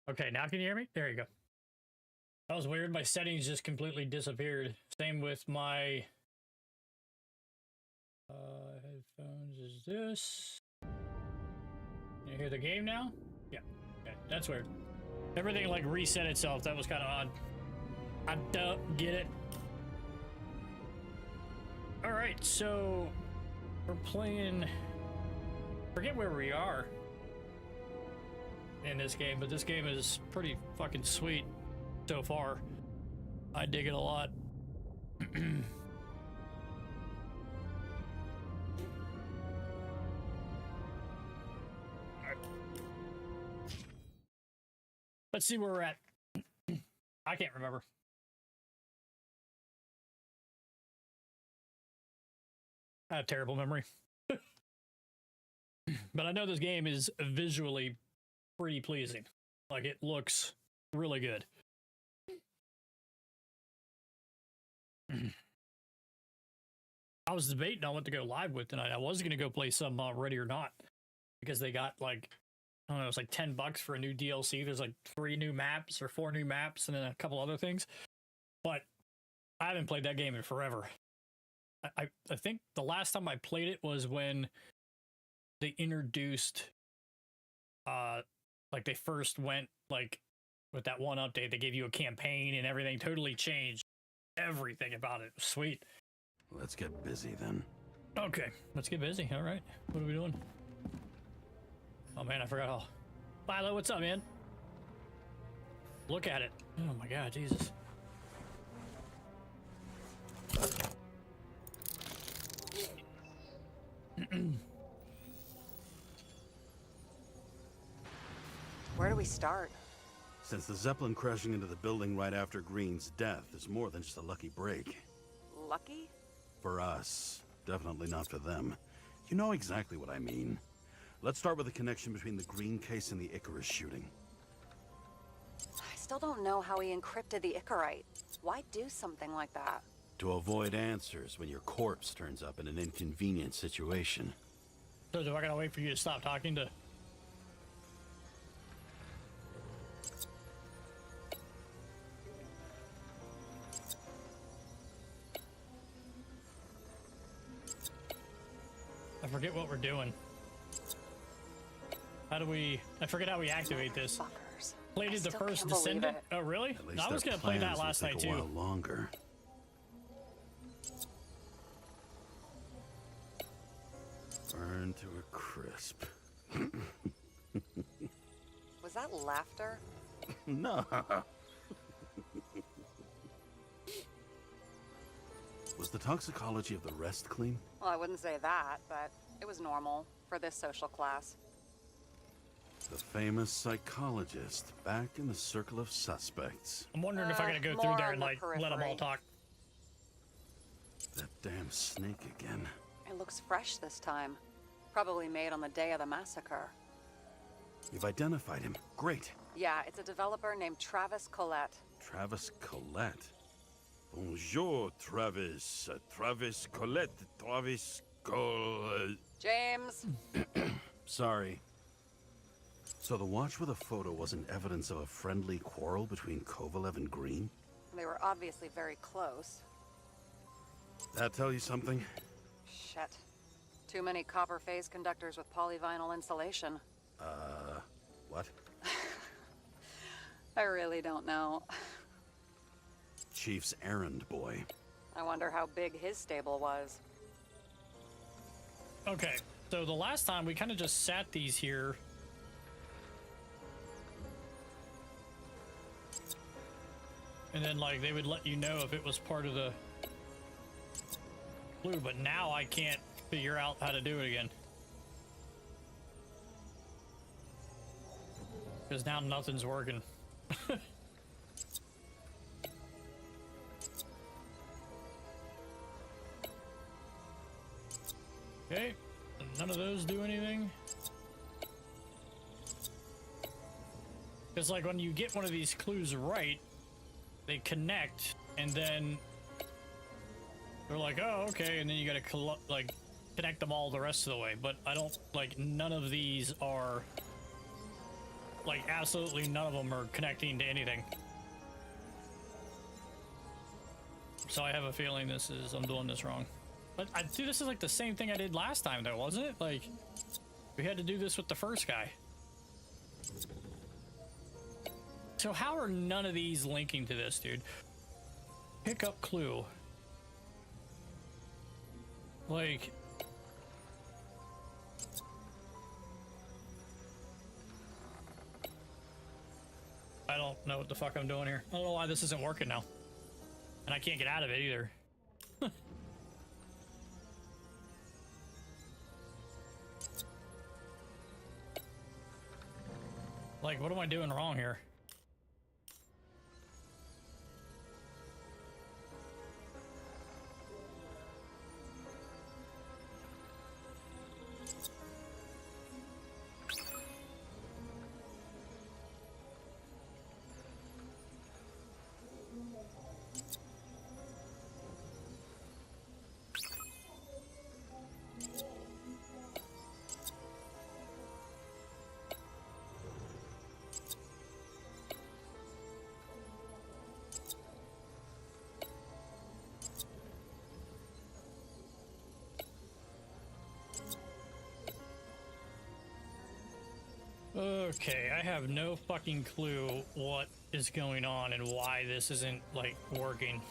Okay, now can you hear me? There you go. That was weird. My settings just completely disappeared. Same with my headphones. Is this? Can you hear the game now? Yeah. Okay, that's weird. Everything like reset itself. That was kind of odd. I don't get it. All right, so we're playing. Forget where we are in this game, but this game is pretty fucking sweet so far. I dig it a lot. Let's see where we're at. I can't remember. I have terrible memory. But I know this game is visually pretty pleasing. Like, it looks really good. I was debating on what to go live with tonight. I was going to go play some Ready or Not, because they got like, I don't know, it's like $10 for a new DLC. There's like 3 new maps or 4 new maps and then a couple other things. But I haven't played that game in forever. I think the last time I played it was when they introduced, like they first went like with that one update. They gave you a campaign and everything totally changed. Everything about it. Sweet. Let's get busy then. Okay, let's get busy. All right. What are we doing? Oh man, I forgot all. Philo, what's up, man? Look at it. Oh my god, Jesus. Where do we start? Since the Zeppelin crashing into the building right after Green's death is more than just a lucky break. Lucky? For us. Definitely not for them. You know exactly what I mean. Let's start with the connection between the Green case and the Icarus shooting. I still don't know how he encrypted the Icarite. Why do something like that? To avoid answers when your corpse turns up in an inconvenient situation. So do I gotta wait for you to stop talking to... I forget what we're doing. How do we... I forget how we activate this. Fuckers. Played the first Descendant? Oh, really? At least No, I was their gonna play that plans will last take night a too. while longer. Burn to a crisp. Was that laughter? No. Was the toxicology of the rest clean? Well, I wouldn't say that, but it was normal for this social class. The famous psychologist back in the circle of suspects. I'm wondering if I gotta go through there and like let them all talk. That damn snake again. It looks fresh this time. Probably made on the day of the massacre. You've identified him. Great. Yeah, it's a developer named Travis Collette. Travis Collette. Bonjour, Travis. Travis Collette. Travis Collette. James! Sorry. So the watch with a photo wasn't evidence of a friendly quarrel between Kovalev and Green? They were obviously very close. That tell you something? Shit. Too many copper phase conductors with polyvinyl insulation. What? I really don't know. Chief's errand boy. I wonder how big his stable was. Okay, so the last time we kind of just sat these here. And then like they would let you know if it was part of the clue, but now I can't figure out how to do it again. Because now nothing's working. Okay, none of those do anything. Because like when you get one of these clues right, they connect and then they're like, oh, okay, and then you gotta like connect them all the rest of the way. But I don't, like, none of these are like absolutely none of them are connecting to anything. So I have a feeling I'm doing this wrong. But dude, this is like the same thing I did last time though, wasn't it? Like, we had to do this with the first guy. So how are none of these linking to this, dude? Pick up clue. Like... I don't know what the fuck I'm doing here. I don't know why this isn't working now. And I can't get out of it either. Like, what am I doing wrong here? Okay, I have no fucking clue what is going on and why this isn't, like, working.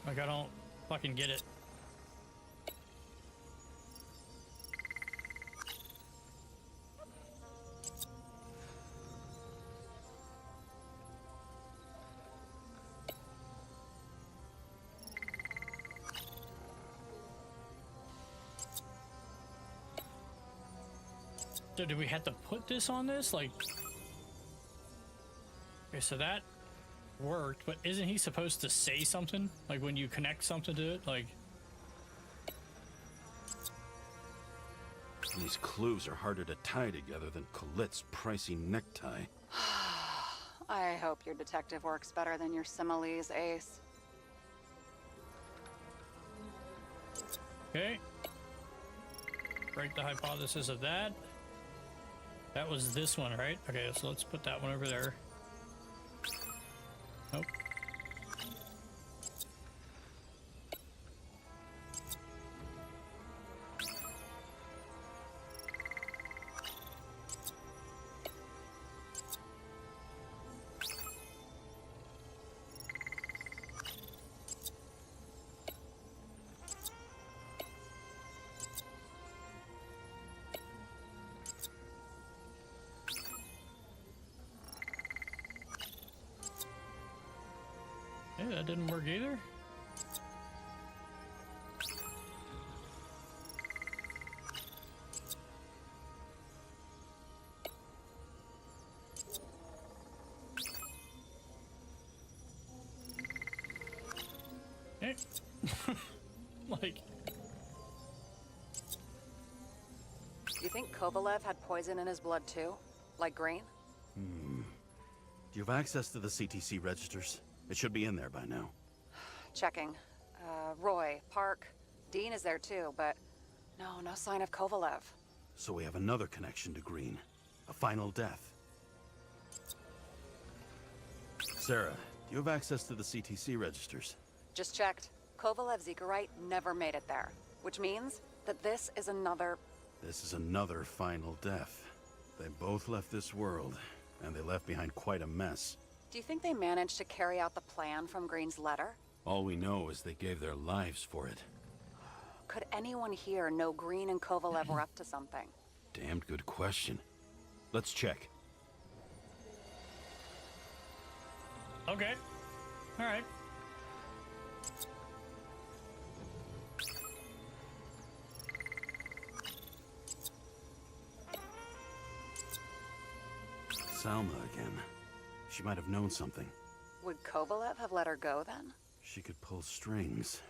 Like, I don't fucking get it. So do we have to put this on this? Like, okay, so that worked, but isn't he supposed to say something? Like when you connect something to it, like... These clues are harder to tie together than Colette's pricey necktie. I hope your detective works better than your similes, Ace. Okay. Break the hypothesis of that. That was this one, right? Okay, so let's put that one over there. Nope. Hey, that didn't work either. Hey. Like... Do you think Kovalev had poison in his blood too? Like Green? Do you have access to the CTC registers? It should be in there by now. Checking. Roy, Park, Dean is there too, but no sign of Kovalev. So we have another connection to Green. A final death. Sarah, do you have access to the CTC registers? Just checked. Kovalev's Icarite never made it there, which means that this is another... This is another final death. They both left this world, and they left behind quite a mess. Do you think they managed to carry out the plan from Green's letter? All we know is they gave their lives for it. Could anyone here know Green and Kovalev were up to something? Damned good question. Let's check. Okay. All right. Salma again. She might have known something. Would Kovalev have let her go then? She could pull strings.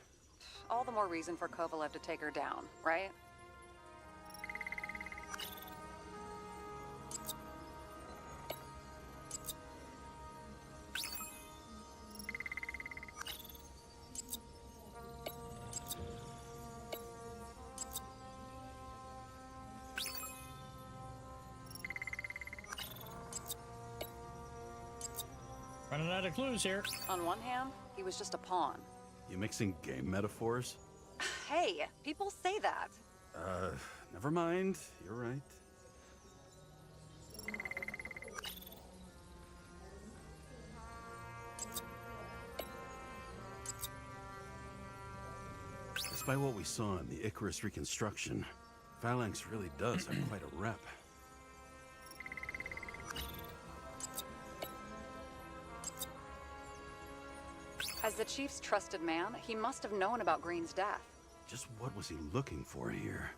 All the more reason for Kovalev to take her down, right? Running out of clues here. On one hand, he was just a pawn. You mixing game metaphors? Hey, people say that. Never mind. You're right. Despite what we saw in the Icarus reconstruction, Phalanx really does have quite a rep. As the chief's trusted man, he must have known about Green's death. Just what was he looking for here?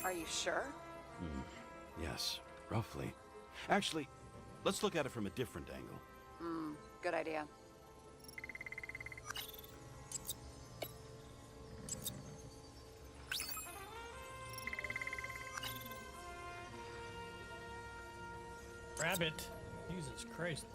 Are you sure? Yes, roughly. Actually, let's look at it from a different angle. Good idea. Grab it. Jesus Christ.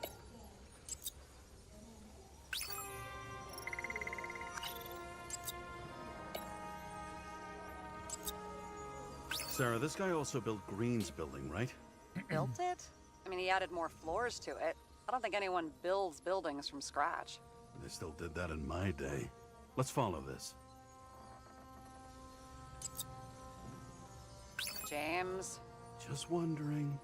Sarah, this guy also built Green's building, right? Built it? I mean, he added more floors to it. I don't think anyone builds buildings from scratch. They still did that in my day. Let's follow this. James. Just wondering.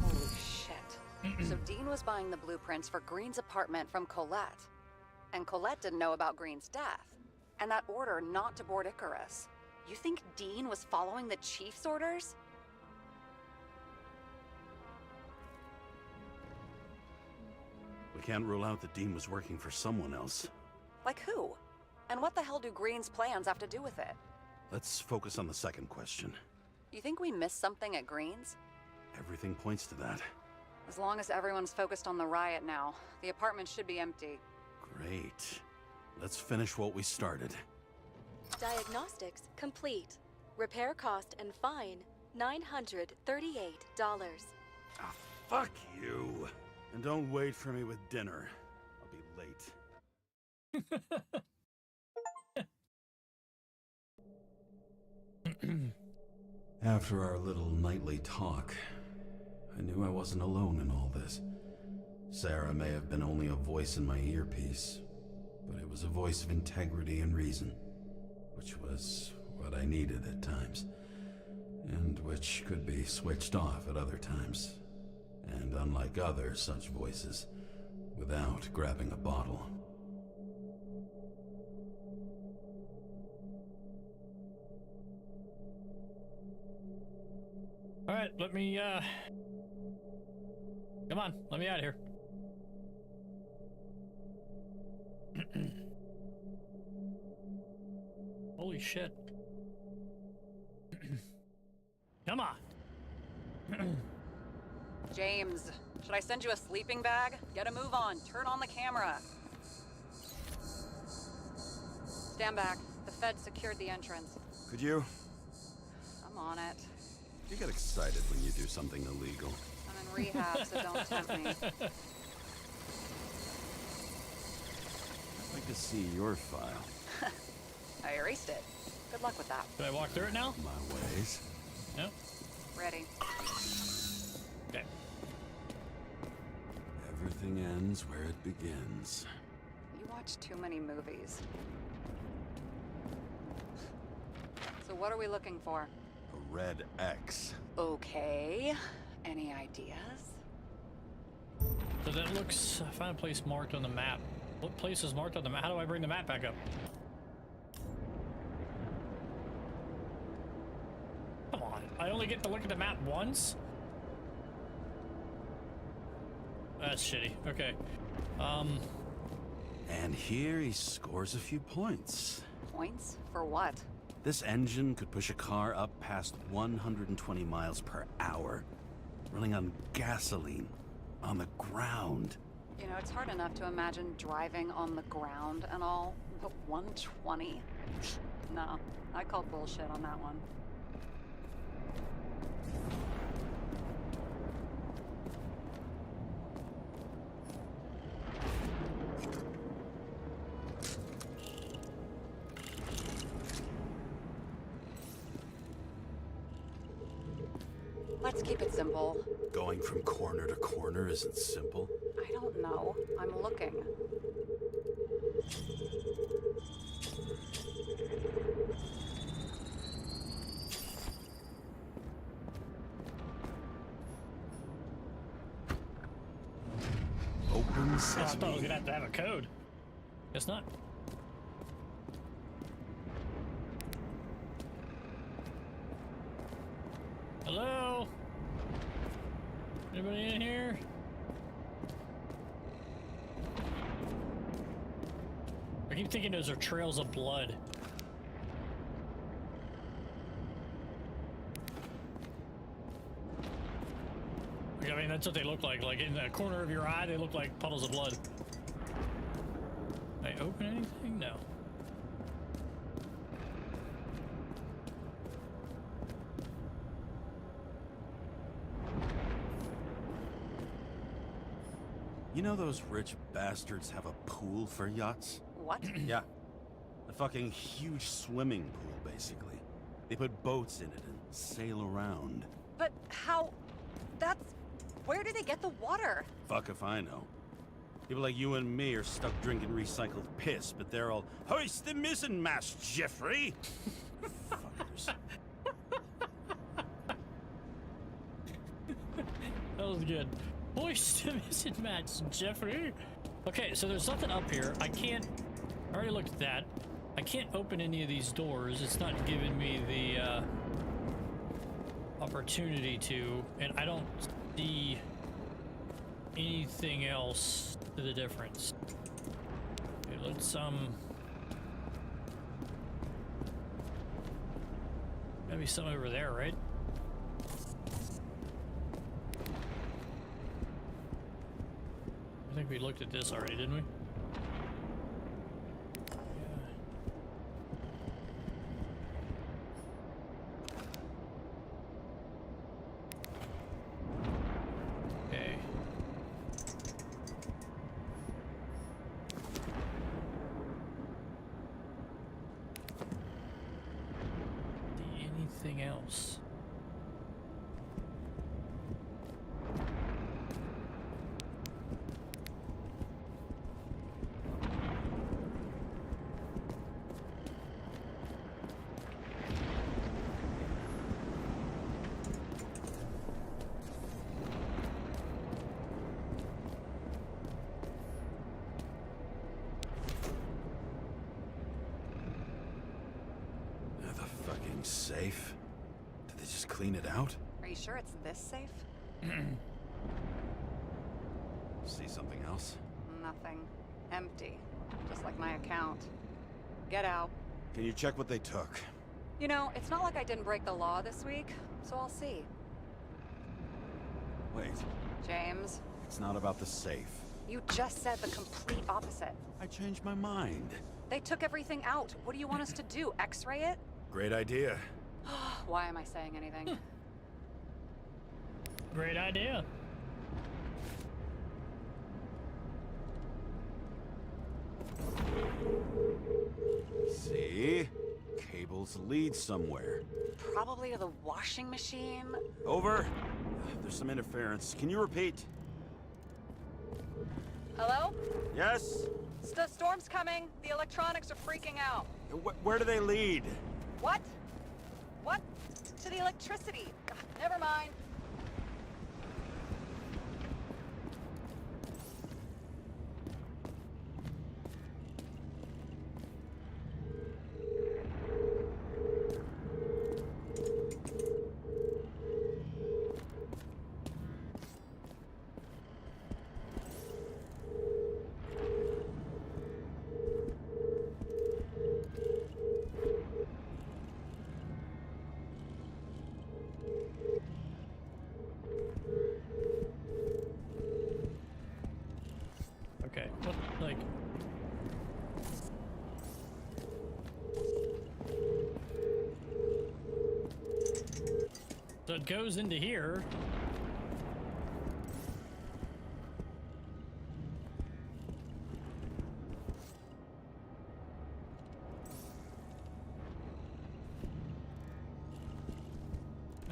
Holy shit. So Dean was buying the blueprints for Green's apartment from Colette. And Colette didn't know about Green's death. And that order not to board Icarus. You think Dean was following the chief's orders? We can't rule out that Dean was working for someone else. Like who? And what the hell do Green's plans have to do with it? Let's focus on the second question. You think we missed something at Green's? Everything points to that. As long as everyone's focused on the riot now, the apartment should be empty. Great. Let's finish what we started. Diagnostics complete. Repair cost and fine, $938. Ah, fuck you. And don't wait for me with dinner. I'll be late. After our little nightly talk, I knew I wasn't alone in all this. Sarah may have been only a voice in my earpiece, but it was a voice of integrity and reason, which was what I needed at times, and which could be switched off at other times, and unlike other such voices, without grabbing a bottle. All right, let me, come on, let me out of here. Holy shit. Come on. James, should I send you a sleeping bag? Get a move on. Turn on the camera. Stand back. The Fed secured the entrance. Could you? I'm on it. You get excited when you do something illegal. I'm in rehab, so don't tempt me. I'd like to see your file. I erased it. Good luck with that. Should I walk through it now? My ways. No? Ready. Okay. Everything ends where it begins. You watch too many movies. So what are we looking for? A red X. Okay. Any ideas? So that looks, I found a place marked on the map. What place is marked on the map? How do I bring the map back up? Come on, I only get to look at the map once? That's shitty. Okay. And here he scores a few points. Points? For what? This engine could push a car up past 120 miles per hour, running on gasoline, on the ground. You know, it's hard enough to imagine driving on the ground and all, but 120? No, I call bullshit on that one. Let's keep it simple. Going from corner to corner isn't simple. I don't know. I'm looking. Open Oh, I thought I was sesame. gonna have to have a code. Guess not. Hello? Anybody in here? I keep thinking those are trails of blood. Like, I mean, that's what they look like. Like, in the corner of your eye, they look like puddles of blood. Can I open anything? No. You know those rich bastards have a pool for yachts? What? Yeah. A fucking huge swimming pool, basically. They put boats in it and sail around. But how... That's... Where do they get the water? Fuck if I know. People like you and me are stuck drinking recycled piss, but they're all, hoist the mizzenmast, Jeffrey! Fuckers. That was good. Hoist him isn't matched, Jeffrey. Okay, so there's something up here. I already looked at that. I can't open any of these doors. It's not giving me the opportunity to, and I don't see anything else to the difference. Okay, let's gotta be some over there, right? I think we looked at this already, didn't we? Yeah. Okay. See anything else? The fucking safe? Did they just clean it out? Are you sure it's this safe? See something else? Nothing. Empty. Just like my account. Get out. Can you check what they took? You know, it's not like I didn't break the law this week, so I'll see. Wait, James, it's not about the safe. you just said the complete opposite. I changed my mind. They took everything out. What do you want us to do? X-ray it? Great idea. Why am I saying anything? Great idea. See? Cables lead somewhere. Probably to the washing machine. Over. There's some interference. Can you repeat? Hello? Yes? The storm's coming. The electronics are freaking out. Where do they lead? What? What? To the electricity. Ugh, never mind. Okay, what, like... So it goes into here.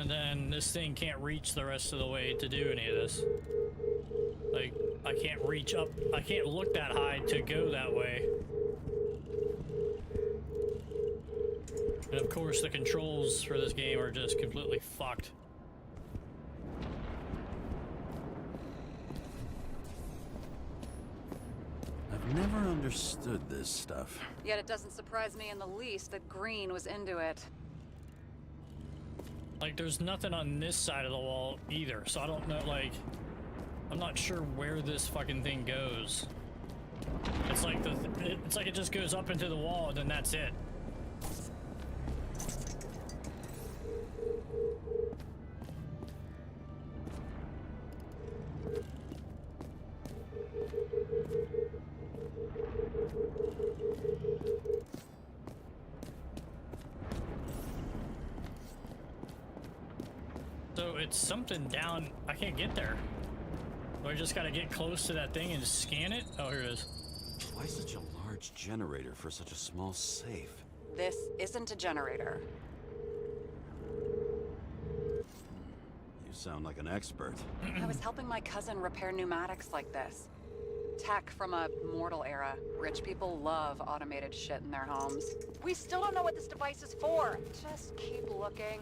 And then this thing can't reach the rest of the way to do any of this. Like, I can't reach up, I can't look that high to go that way. And of course the controls for this game are just completely fucked. I've never understood this stuff. Yet it doesn't surprise me in the least that Green was into it. Like, there's nothing on this side of the wall either, so I don't know, like, I'm not sure where this fucking thing goes. It's like it's like it just goes up into the wall and then that's it. So it's something down, I can't get there. So I just gotta get close to that thing and scan it? Oh, here it is. Why such a large generator for such a small safe? This isn't a generator. You sound like an expert. I was helping my cousin repair pneumatics like this. Tech from a mortal era. Rich people love automated shit in their homes. We still don't know what this device is for. Just keep looking.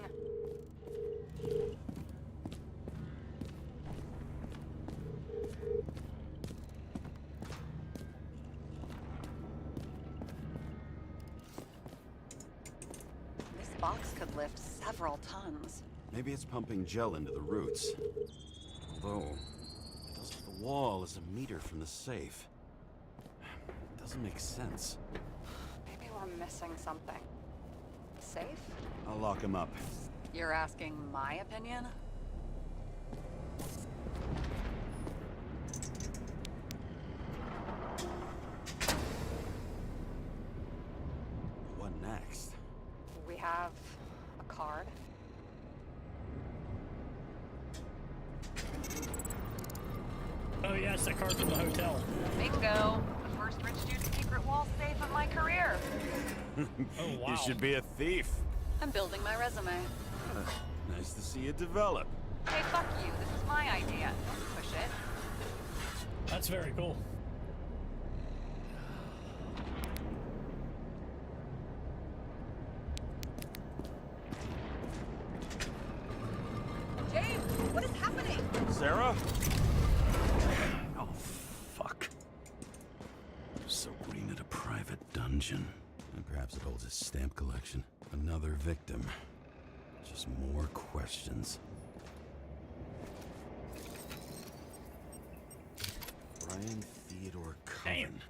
This box could lift several tons. Maybe it's pumping gel into the roots. Although, it does the wall is a meter from the safe. It doesn't make sense. Maybe we're missing something. Safe? I'll lock him up. You're asking my opinion? What next? We have a card. Oh yeah, it's the card from the hotel. Bingo! The first rich dude's secret wall safe of my career. Oh wow. You should be a thief. I'm building my resume. Nice to see it develop. Hey, fuck you. This is my idea. Don't push it. That's very cool. James, what is happening? Sarah? Oh, fuck. So Green at a private dungeon. And perhaps it holds his stamp collection. Another victim. Just more questions. Brian Theodore Cohen. Damn.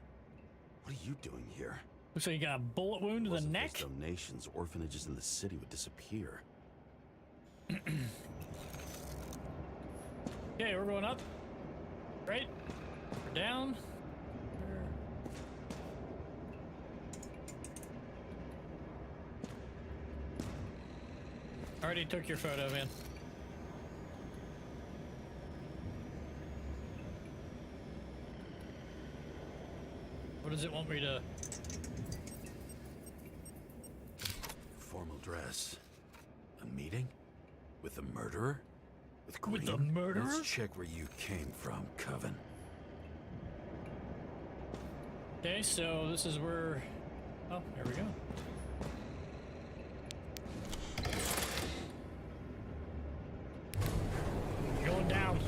What are you doing here? Looks like you got a bullet wound to the Wasn't neck. those donations, orphanages in the city would disappear. Okay, we're going up. Right? We're down. Already took your photo, man. What does it want me to... Formal dress. A meeting? With the murderer? With Green? With the murderer? Let's check where you came from, Coven. Okay, so this is where... Oh, there we go. Going down.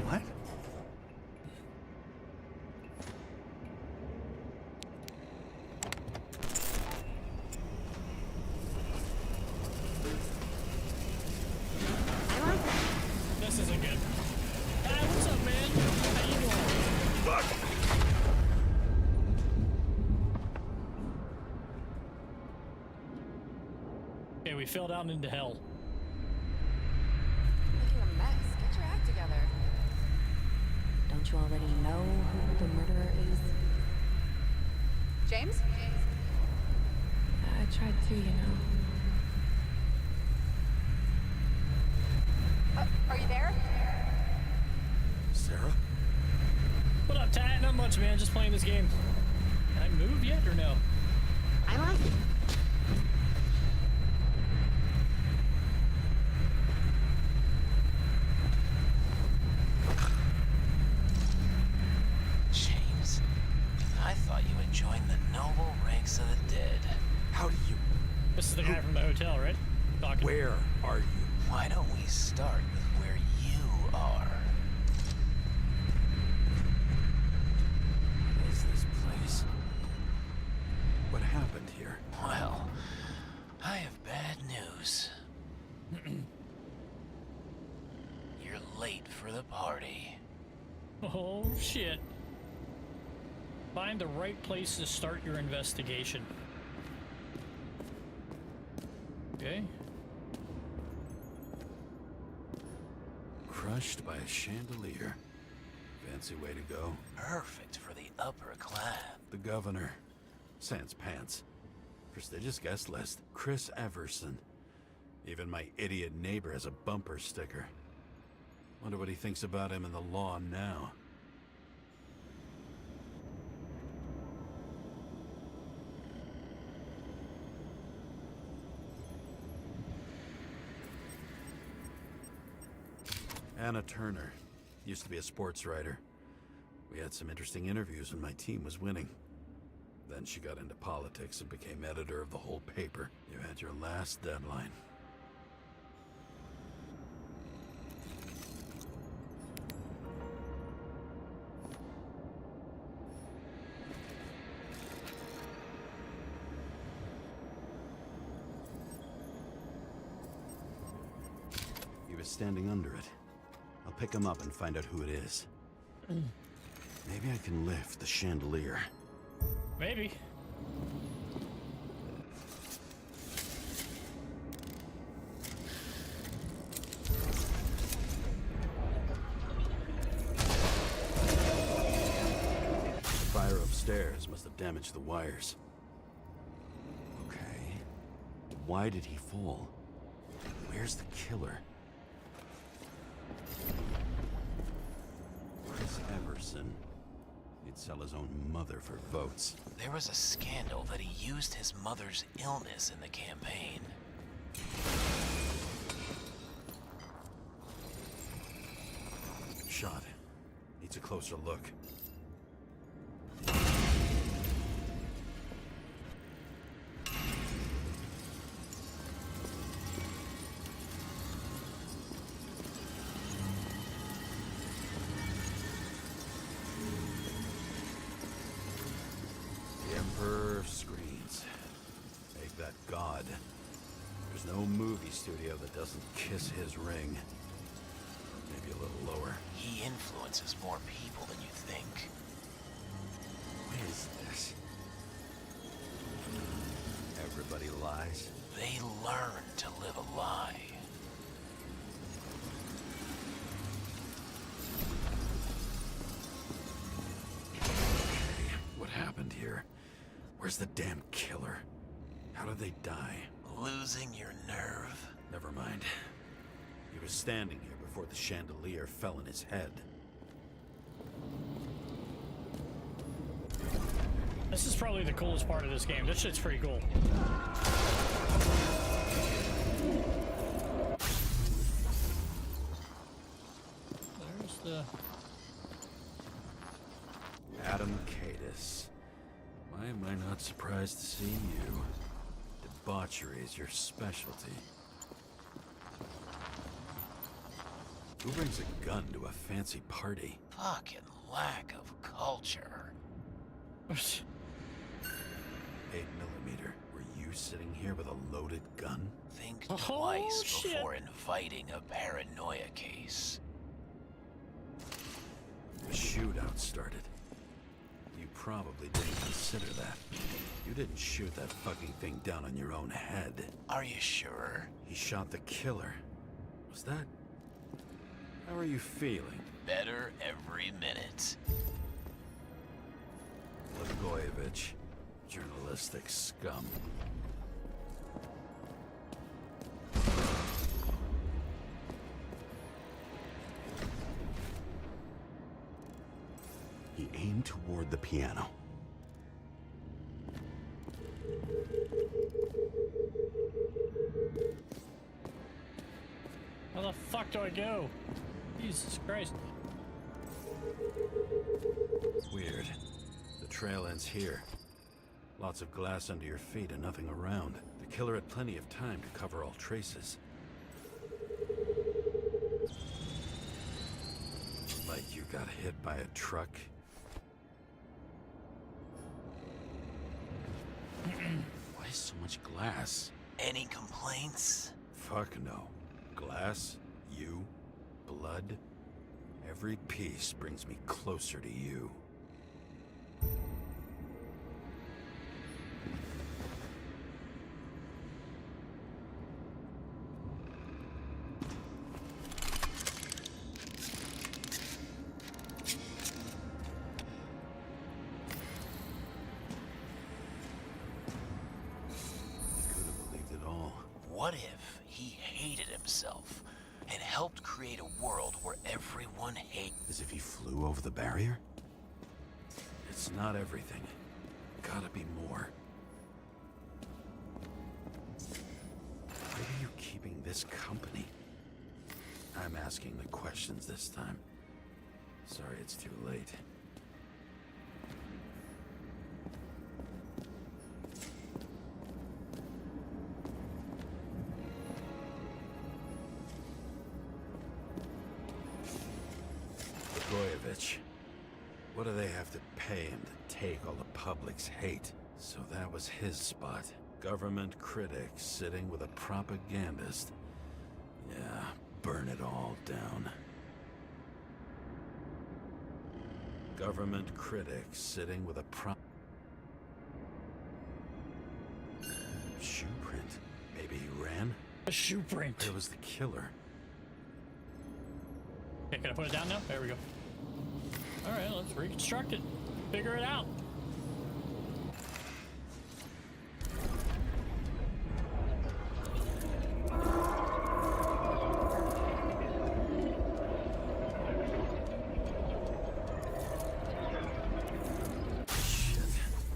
What? This isn't good. Hey, what's up, man? How you doing? Okay, we fell down into hell. Making a mess. Get your act together. Don't you already know who the murderer is? James? I tried to, you know. Are you there? Sarah? What up, much, man. Just playing this game. Can I move yet or no? I like it. James, I thought you had joined the noble ranks of the dead. How do you... This is the guy from the hotel, right? Talking. Where are you? Why don't we start with where you are? What is this place? What happened here? Well, I have bad news. You're late for the party. Oh, shit. Find the right place to start your investigation. Okay. Crushed by a chandelier. Fancy way to go. Perfect for the upper class. The governor. Sans pants. Prestigious guest list. Chris Everson. Even my idiot neighbor has a bumper sticker. Wonder what he thinks about him in the law now. Anna Turner. Used to be a sports writer. We had some interesting interviews when my team was winning. Then she got into politics and became editor of the whole paper. You had your last deadline. He was standing under it. I'll pick him up and find out who it is. Maybe I can lift the chandelier. Maybe. The fire upstairs must have damaged the wires. Okay. Why did he fall? Where's the killer? Chris Everson. He'd sell his own mother for votes. There was a scandal that he used his mother's illness in the campaign. Shot. Needs a closer look. The Emperor of Screens. Make that god. There's no movie studio that doesn't kiss his ring. Maybe a little lower. He influences more people than you think. What is this? Everybody lies. They learn to live a lie. What happened here? Where's the damn killer? How did they die? Losing your nerve. Never mind. He was standing here before the chandelier fell in his head. This is probably the coolest part of this game. This shit's pretty cool. There's the... Adam Cadis. Why am I not surprised to see you? Debauchery is your specialty. Who brings a gun to a fancy party? Fucking lack of culture. 8mm. Were you sitting here with a loaded gun? Think Oh, twice shit. before inviting a paranoia case. A shootout started. You probably didn't consider that. You didn't shoot that fucking thing down on your own head. Are you sure? He shot the killer. Was that... How are you feeling? Better every minute. Blagojevich. Journalistic scum. He aimed toward the piano. Where the fuck do I go? Jesus Christ. Weird. The trail ends here. Lots of glass under your feet and nothing around. The killer had plenty of time to cover all traces. Like you got hit by a truck. Why so much glass? Any complaints? Fuck no. Glass, you, blood. Every piece brings me closer to you. What if he hated himself and helped create a world where everyone hates? As if he flew over the barrier? It's not everything. Gotta be more. Why are you keeping this company? I'm asking the questions this time. Sorry it's too late. What do they have to pay him to take all the public's hate? So that was his spot. Government critic sitting with a propagandist. Yeah, burn it all down. Government critic sitting with a shoe print. Maybe he ran? A shoe print. It was the killer. Okay, can I put it down now? There we go. All right, let's reconstruct it. Figure it out.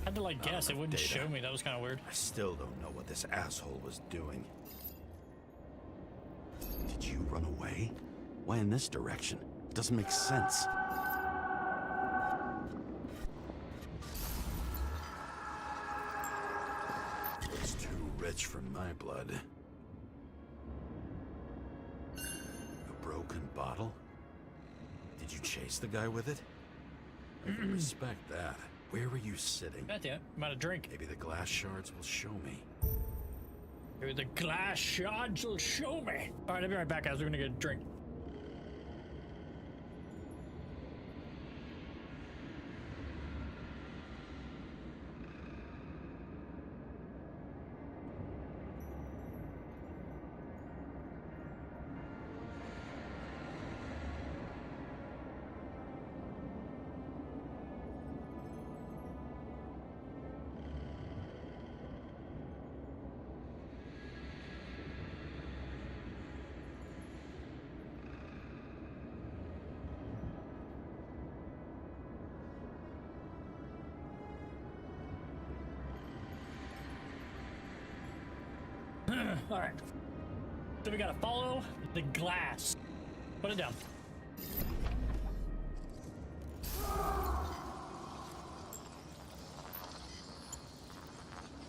I had to like guess. It wouldn't show me. That was kind of weird. I still don't know what this asshole was doing. Did you run away? Why in this direction? It doesn't make sense. It's too rich for my blood. A broken bottle? Did you chase the guy with it? I can respect that. Where were you sitting? Yeah, I'm out of drink. Maybe the glass shards will show me. Maybe the glass shards will show me. All right, I'll be right back, guys. We're gonna get a drink. All right. So we gotta follow the glass. Put it down.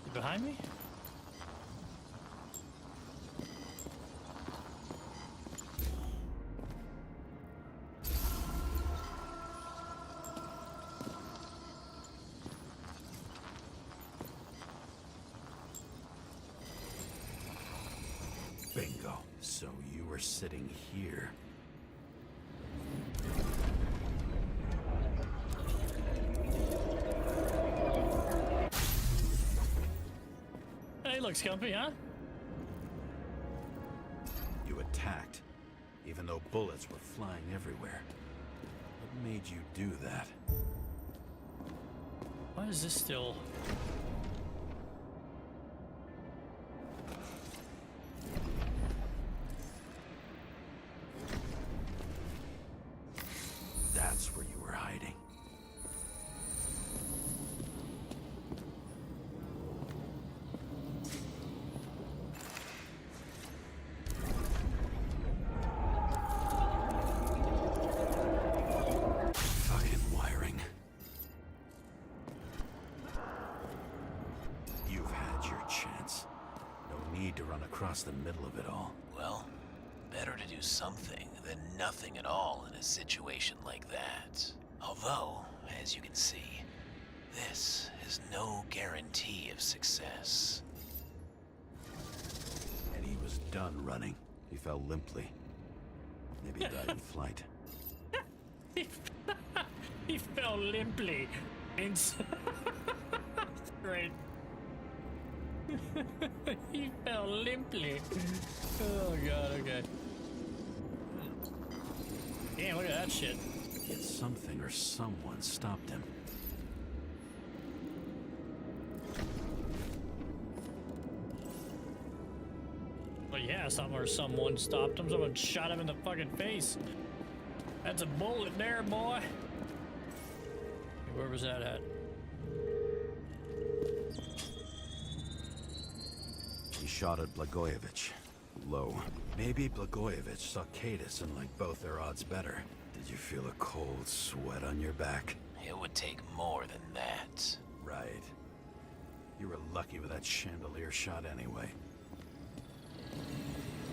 You behind me? Bingo. So you were sitting here. Hey, looks comfy, huh? You attacked, even though bullets were flying everywhere. What made you do that? Why is this still... That's where you were hiding. across the middle of it all. Well, better to do something than nothing at all in a situation like that. Although, as you can see, this is no guarantee of success. And he was done running. He fell limply. Maybe he died in flight. He fell limply. Great. He fell limply. Oh god, okay. Damn, look at that shit. Yet something or someone stopped him. Well, yeah, something or someone stopped him. Someone shot him in the fucking face. That's a bullet there, boy. Where was that at? He shot at Blagojevich. Low. Maybe Blagojevich saw Cadis and liked both their odds better. Did you feel a cold sweat on your back? It would take more than that. Right. You were lucky with that chandelier shot anyway.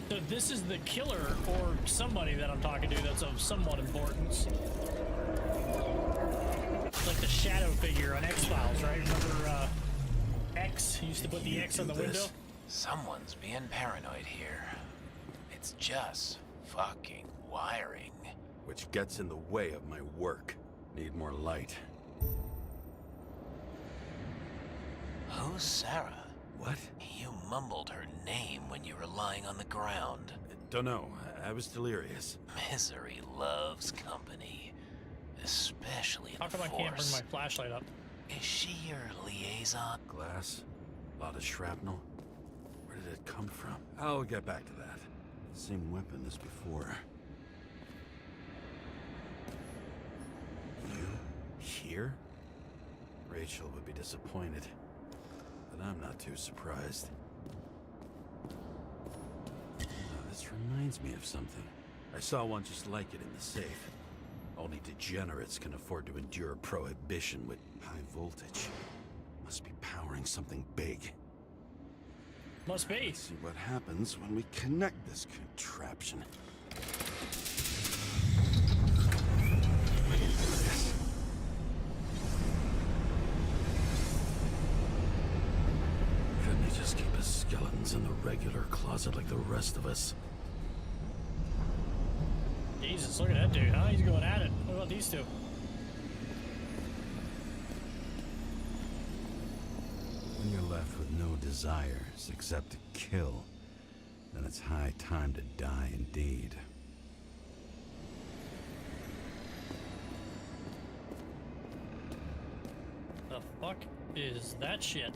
So this is the killer or somebody that I'm talking to that's of somewhat importance. It's like the shadow figure on X-Files, right? Remember X? He used to put the X on the window? Someone's being paranoid here. It's just fucking wiring. Which gets in the way of my work. Need more light. Who's Sarah? What? You mumbled her name when you were lying on the ground. Don't know. I was delirious. Misery loves company. Especially in How the come I can't bring Force. my flashlight up? Is she your liaison? Glass. A lot of shrapnel. Where did it come from? I'll get back to that. Same weapon as before. You? Here? Rachel would be disappointed. But I'm not too surprised. This reminds me of something. I saw one just like it in the safe. Only degenerates can afford to endure prohibition with high voltage. Must be powering something big. Must be. Let's see what happens when we connect this contraption. Couldn't he just keep his skeletons in the regular closet like the rest of us? Jesus, look at that dude, huh? He's going at it. What about these two? When you're left with no desires except to kill, then it's high time to die indeed. The fuck is that shit?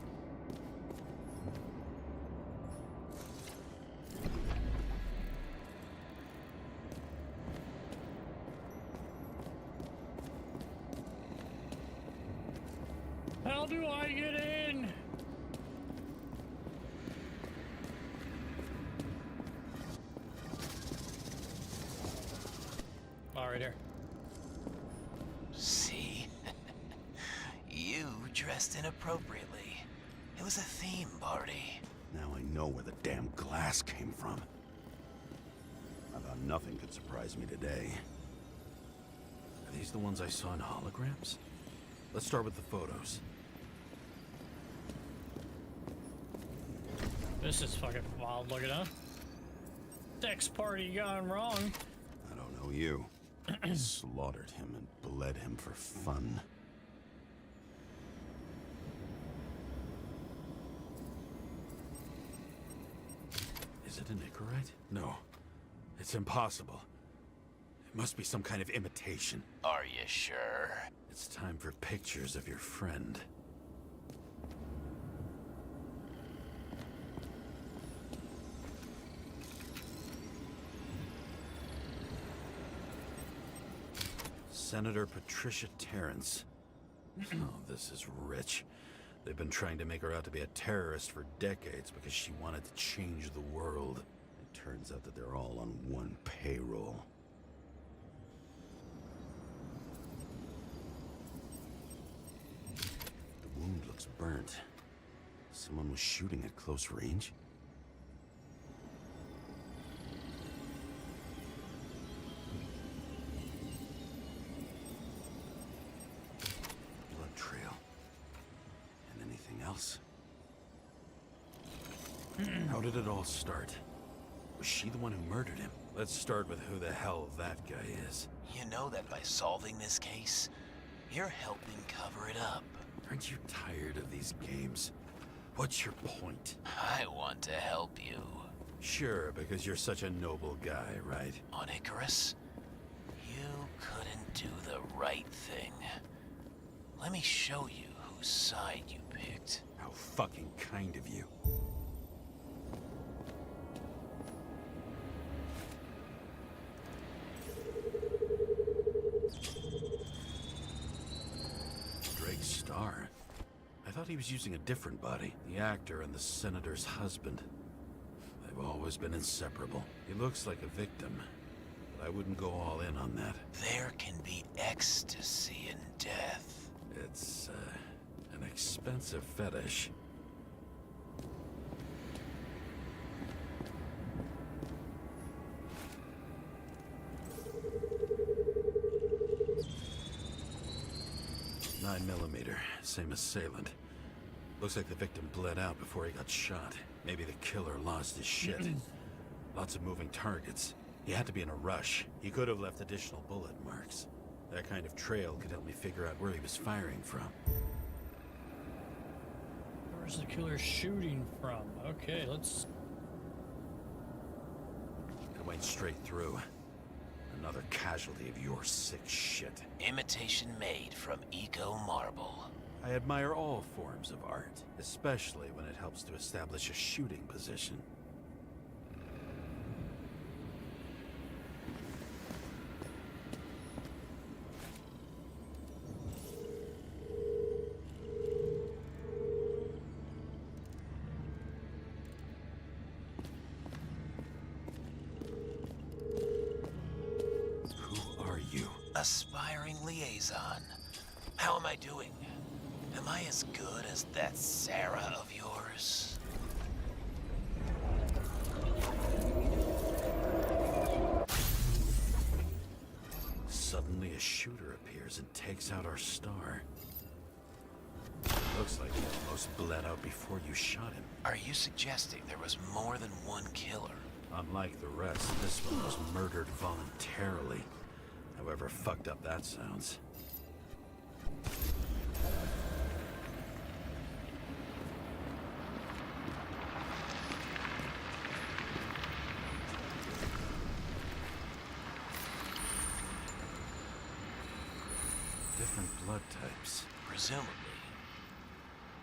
How do I get in? All right, here. See? You dressed inappropriately. It was a theme party. Now I know where the damn glass came from. I thought nothing could surprise me today. Are these the ones I saw in holograms? Let's start with the photos. This is fucking wild looking, huh? Sex party gone wrong. I don't know you. I slaughtered him and bled him for fun. Is it an Icarite? No. It's impossible. It must be some kind of imitation. Are you sure? It's time for pictures of your friend. Senator Patricia Terrence. Oh, this is rich. They've been trying to make her out to be a terrorist for decades because she wanted to change the world. It turns out that they're all on one payroll. The wound looks burnt. Someone was shooting at close range. How did it all start? Was she the one who murdered him? Let's start with who the hell that guy is. You know that by solving this case, you're helping cover it up. Aren't you tired of these games? What's your point? I want to help you. Sure, because you're such a noble guy, right? On Icarus, you couldn't do the right thing. Let me show you whose side you picked. How fucking kind of you. Drake's star. I thought he was using a different body. The actor and the senator's husband. They've always been inseparable. He looks like a victim, but I wouldn't go all in on that. There can be ecstasy in death. It's, an expensive fetish. .9mm, same assailant. Looks like the victim bled out before he got shot. Maybe the killer lost his shit. Lots of moving targets. He had to be in a rush. He could have left additional bullet marks. That kind of trail could help me figure out where he was firing from. Where's the killer shooting from? Okay, let's... I went straight through. Another casualty of your sick shit. Imitation made from eco marble. I admire all forms of art, especially when it helps to establish a shooting position. Who are you? Aspiring liaison. How am I doing? Am I as good as that Sarah of yours? Suddenly a shooter appears and takes out our star. Looks like he almost bled out before you shot him. Are you suggesting there was more than one killer? Unlike the rest, this one was murdered voluntarily. However fucked up that sounds. Different blood types. Presumably,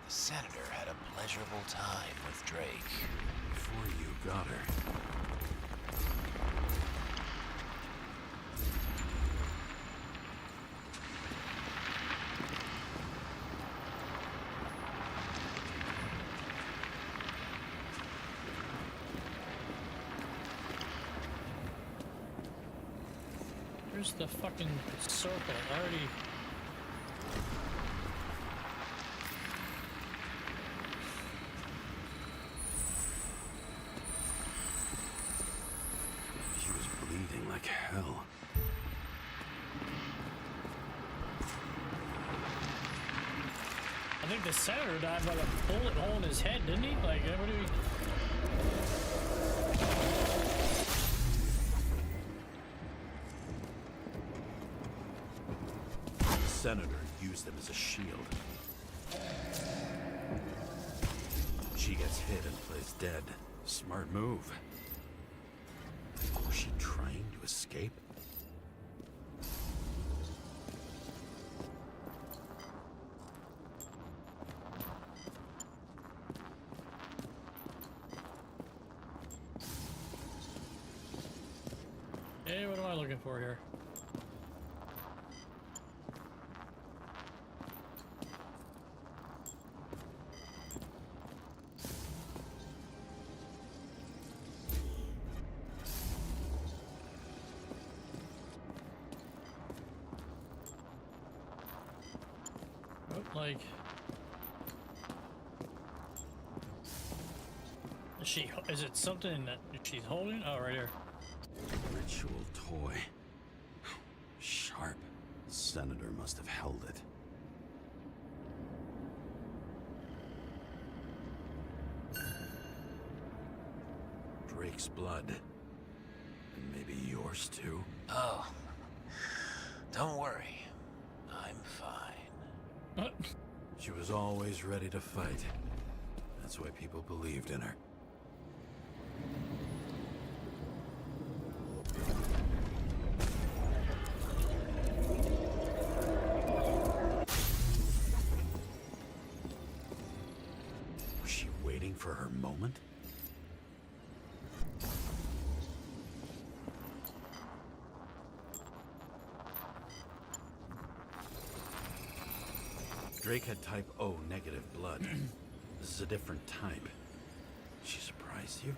the senator had a pleasurable time with Drake. Before you got her. Where's the fucking circle? Already... She was bleeding like hell. I think the senator died by a bullet hole in his head, didn't he? Like, what do we... The senator used them as a shield. She gets hit and plays dead. Smart move. Was she trying to escape? Hey, what am I looking for here? Oh, like... Is it something that she's holding? Oh, right here. Ritual toy. Sharp. The senator must have held it. Drake's blood. And maybe yours too? Oh, don't worry. I'm fine. She was always ready to fight. That's why people believed in her. Was she waiting for her moment? Drake had type O negative blood. This is a different type. She surprised you?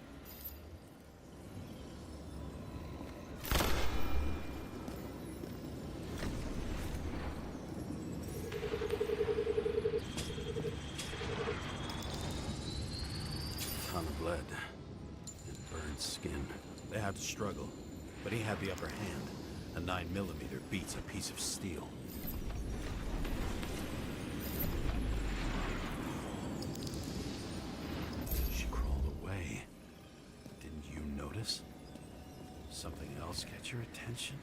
Ton of blood and burned skin. They had to struggle, but he had the upper hand. A 9mm beats a piece of steel. She crawled away. Didn't you notice? Something else get your attention?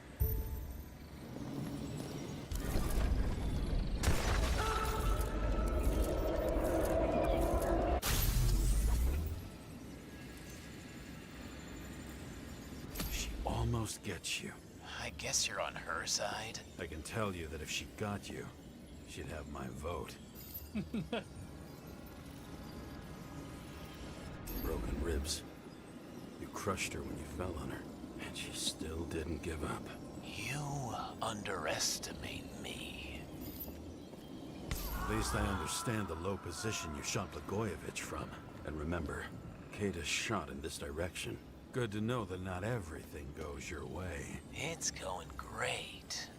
She almost gets you. I guess you're on her side. I can tell you that if she got you, she'd have my vote. Broken ribs. You crushed her when you fell on her, and she still didn't give up. You underestimate me. At least I understand the low position you shot Blagojevich from. And remember, Kata's shot in this direction. Good to know that not everything goes your way. It's going great.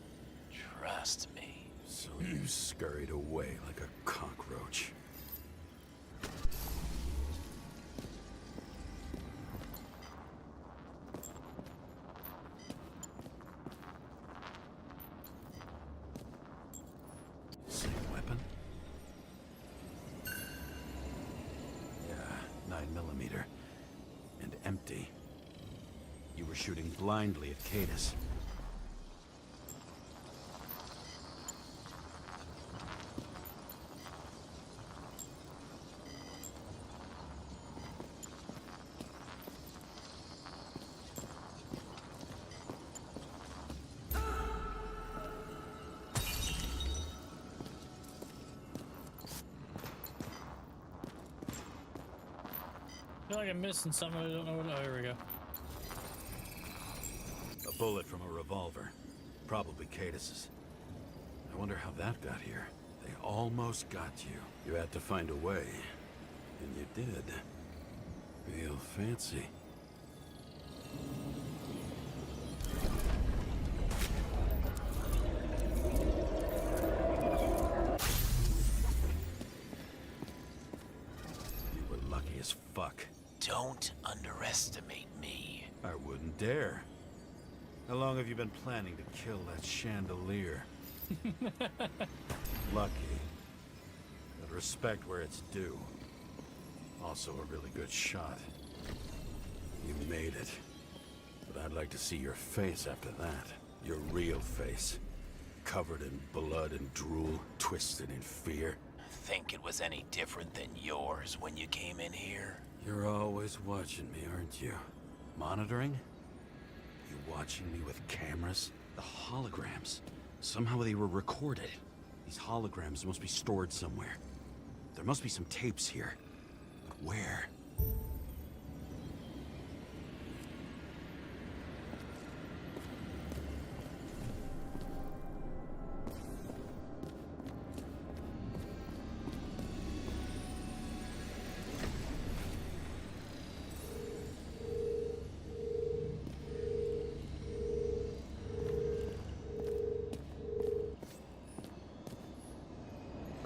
Trust me. So you scurried away like a cockroach. Same weapon? Yeah, 9mm. And empty. You were shooting blindly at Cadus. I feel like I'm missing something. I don't know what. Oh, here we go. A bullet from a revolver. Probably Cadus's. I wonder how that got here. They almost got you. You had to find a way. And you did. Real fancy. You were lucky as fuck. Don't underestimate me. I wouldn't dare. How long have you been planning to kill that chandelier? Lucky. But respect where it's due. Also a really good shot. You made it. But I'd like to see your face after that. Your real face. Covered in blood and drool, twisted in fear. Think it was any different than yours when you came in here? You're always watching me, aren't you? Monitoring? You watching me with cameras? The holograms. Somehow they were recorded. These holograms must be stored somewhere. There must be some tapes here. But where?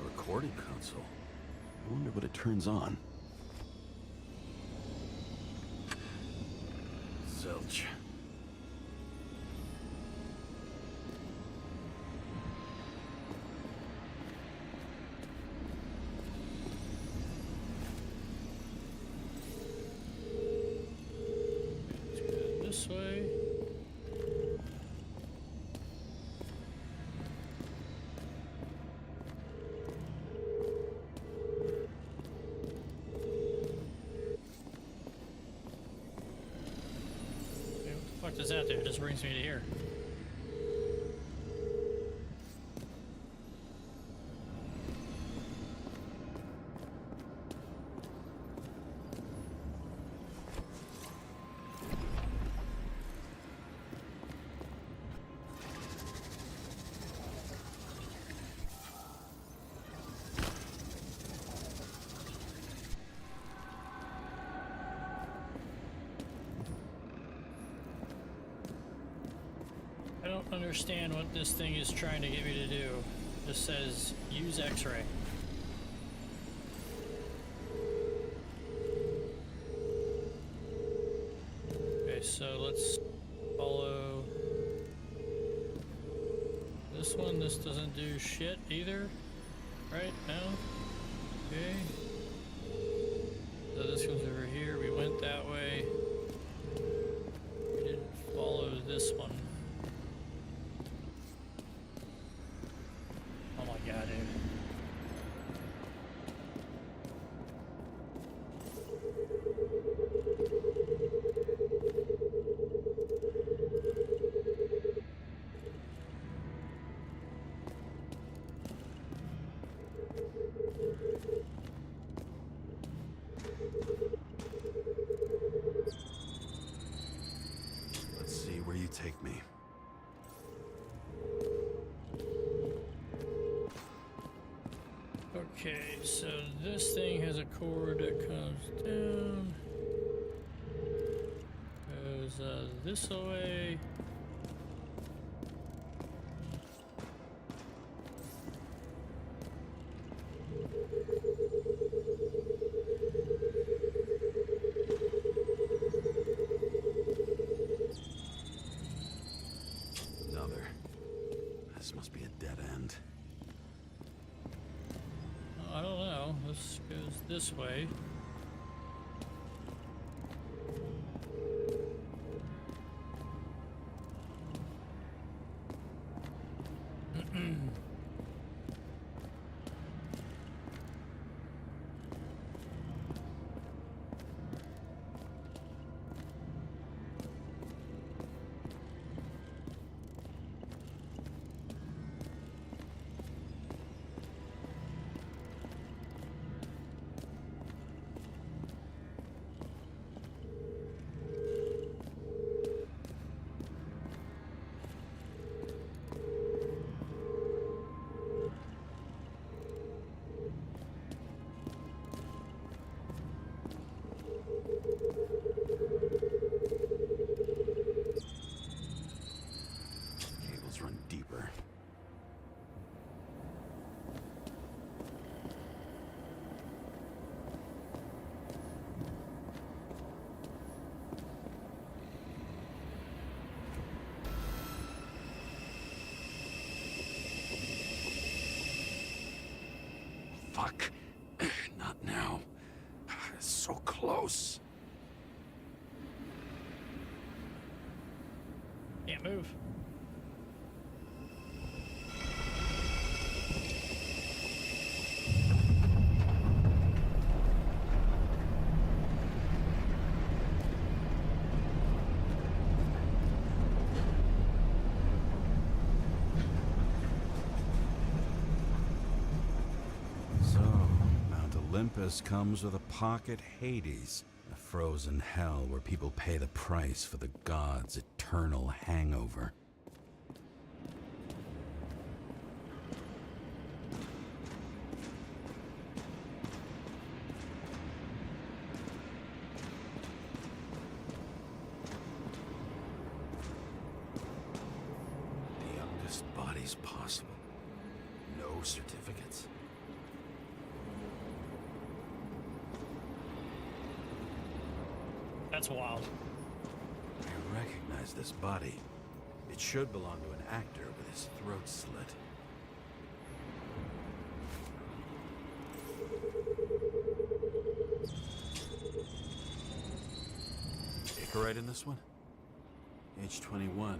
Recording console. I wonder what it turns on. Zilch. this way. Okay, what the fuck does that do? It just brings me to here. I don't understand what this thing is trying to get me to do. It just says use X-ray. Okay, so let's follow this one. This doesn't do shit either. Right now? Okay. So this goes over here. We went that way. We didn't follow this one. Oh my god, dude. Let's see where you take me. Okay, so this thing has a cord that comes down, goes this way. Another. This must be a dead end. I don't know. This goes this way. Cables run deeper. Fuck. Not now. It's so close. Can't move. So, Mount Olympus comes with a pocket Hades, a frozen hell where people pay the price for the gods' eternal hangover. The youngest bodies possible. No certificates. That's wild. I recognize this body. It should belong to an actor with his throat slit. Icarite in this one? Age 21.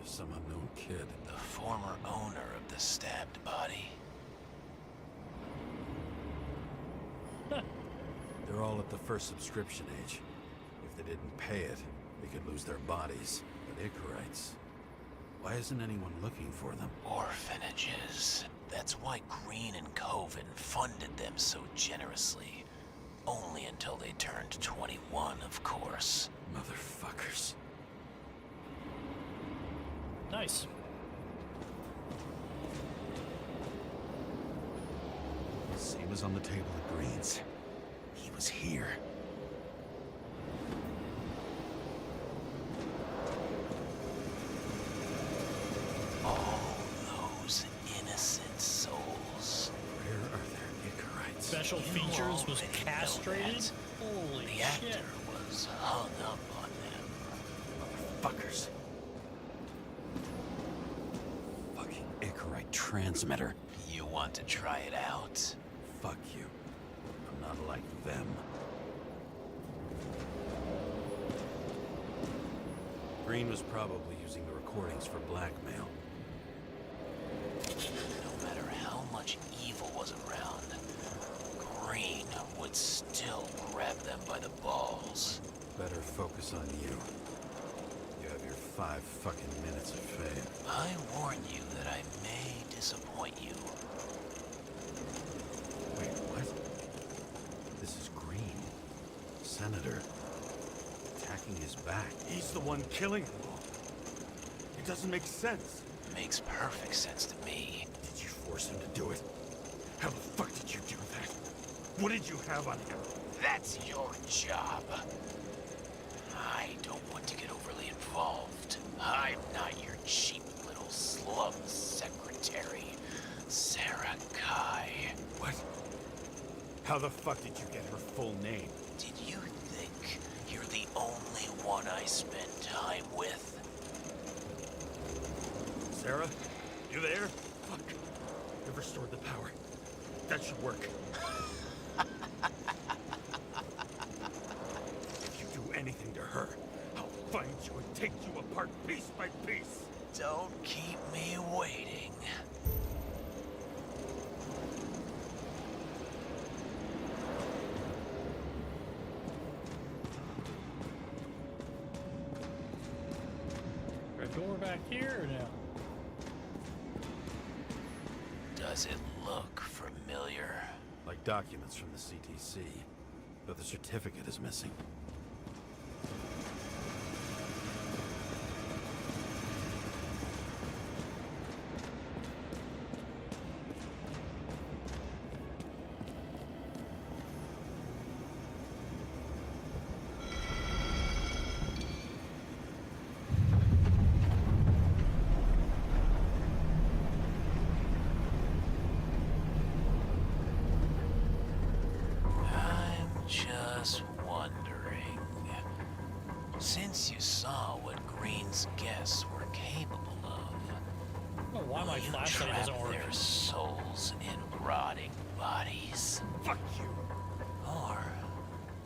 Some unknown kid. The former owner of the stabbed body. They're all at the first subscription age. If they didn't pay it, they could lose their bodies. But Icarites, why isn't anyone looking for them? Orphanages. That's why Green and Coven funded them so generously. Only until they turned 21, of course. Motherfuckers. Nice. Same as on the table at Green's. He was here. All those innocent souls. Where are their Icarites? Special You features was already know castrated? that. Holy The shit. actor was hung up on them. Motherfuckers. Fucking Icarite transmitter. You want to try it out? Fuck you. I'm not like them. Green was probably using the recordings for blackmail. No matter how much evil was around, Green would still grab them by the balls. Better focus on you. You have your 5 fucking minutes of fame. I warn you that I may disappoint you. Wait, what? This is Green. Senator. Attacking his back. He's the one killing them all. It doesn't make sense. Makes perfect sense to me. Did you force him to do it? How the fuck did you do that? What did you have on him? That's your job. I don't want to get overly involved. I'm not your cheap little slum secretary, Sarah Kai. What? How the fuck did you get her full name? Did you think you're the only one I spend time with? Sarah? You there? Fuck. I've restored the power. That should work. If you do anything to her, I'll find you and take you apart piece by piece. Don't keep me waiting. A door back here or no? Does it look familiar? Like documents from the CTC, but the certificate is missing. I'm just wondering. Since you saw what Green's guests were capable of, I don't know why my will you flashlight trap doesn't work. their souls in rotting bodies? Fuck you! Or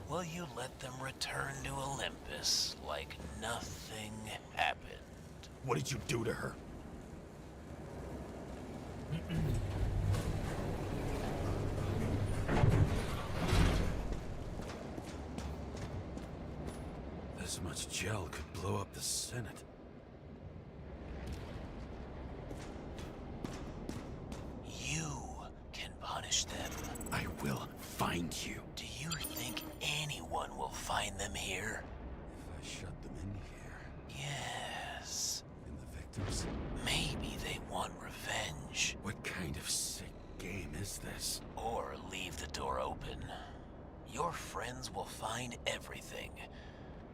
will you let them return to Olympus like nothing happened? What did you do to her? This much gel could blow up the Senate. You can punish them. I will find you. Do you think anyone will find them here? If I shut them in here, Yes. in the victims, Maybe they want revenge. what kind of sick game is this? Or leave the door open. Your friends will find everything,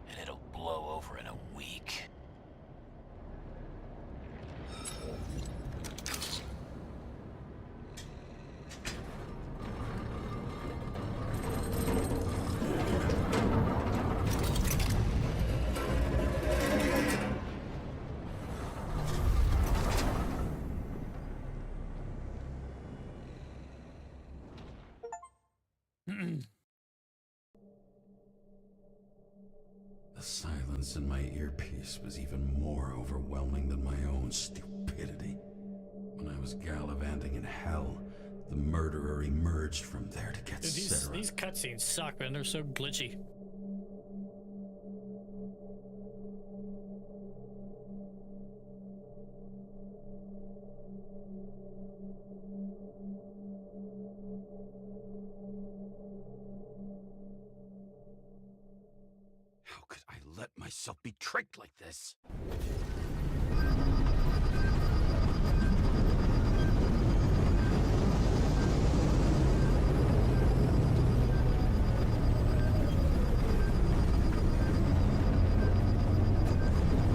and it'll blow over in a week. The silence voice in my earpiece was even more overwhelming than my own stupidity. When I was gallivanting in hell, the murderer emerged from there to get Dude, Sarah. these cutscenes suck, man. They're so glitchy. How could I let myself be tricked like this?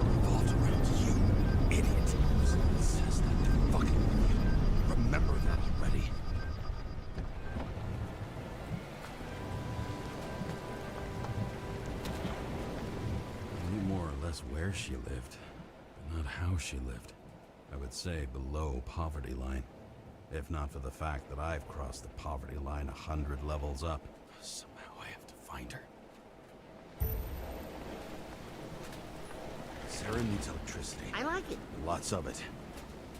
Revolved around you, idiot. It says that to fucking you. Remember that already. I knew more or less where she lived, but not how she lived. I would say below poverty line. If not for the fact that I've crossed the poverty line 100 levels up. Somehow I have to find her. Sarah needs electricity. I like it. Lots of it.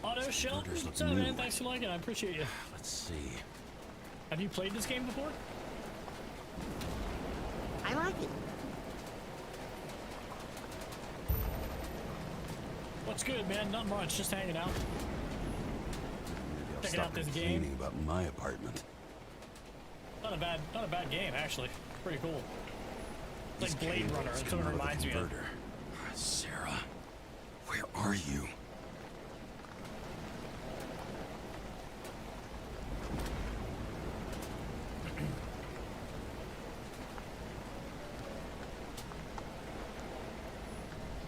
Auto Shell, Murders what's look up, new. man? Thanks for liking. I appreciate you. Let's see. Have you played this game before? I like it. What's good, man? Not much. Just hanging out. Maybe I'll Checking stop out this complaining game. about my apartment. Not a bad game actually. Pretty cool. It's like These Blade cables Runner. That's come what it out of the reminds me of. converter. Sarah, where are you?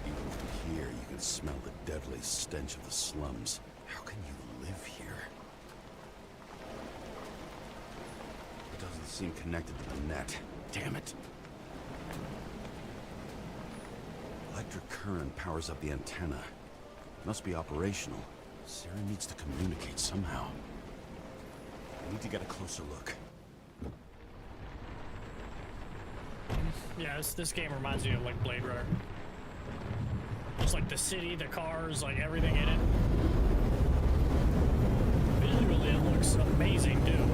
Even from here, you can smell the deadly stench of the slums. How can you live here? It doesn't seem connected to the net. Damn it. Electric current powers up the antenna. Must be operational. Sarah needs to communicate somehow. I need to get a closer look. Yeah, this game reminds me of like Blade Runner. Just like the city, the cars, like everything in it. Visually, it looks amazing, too.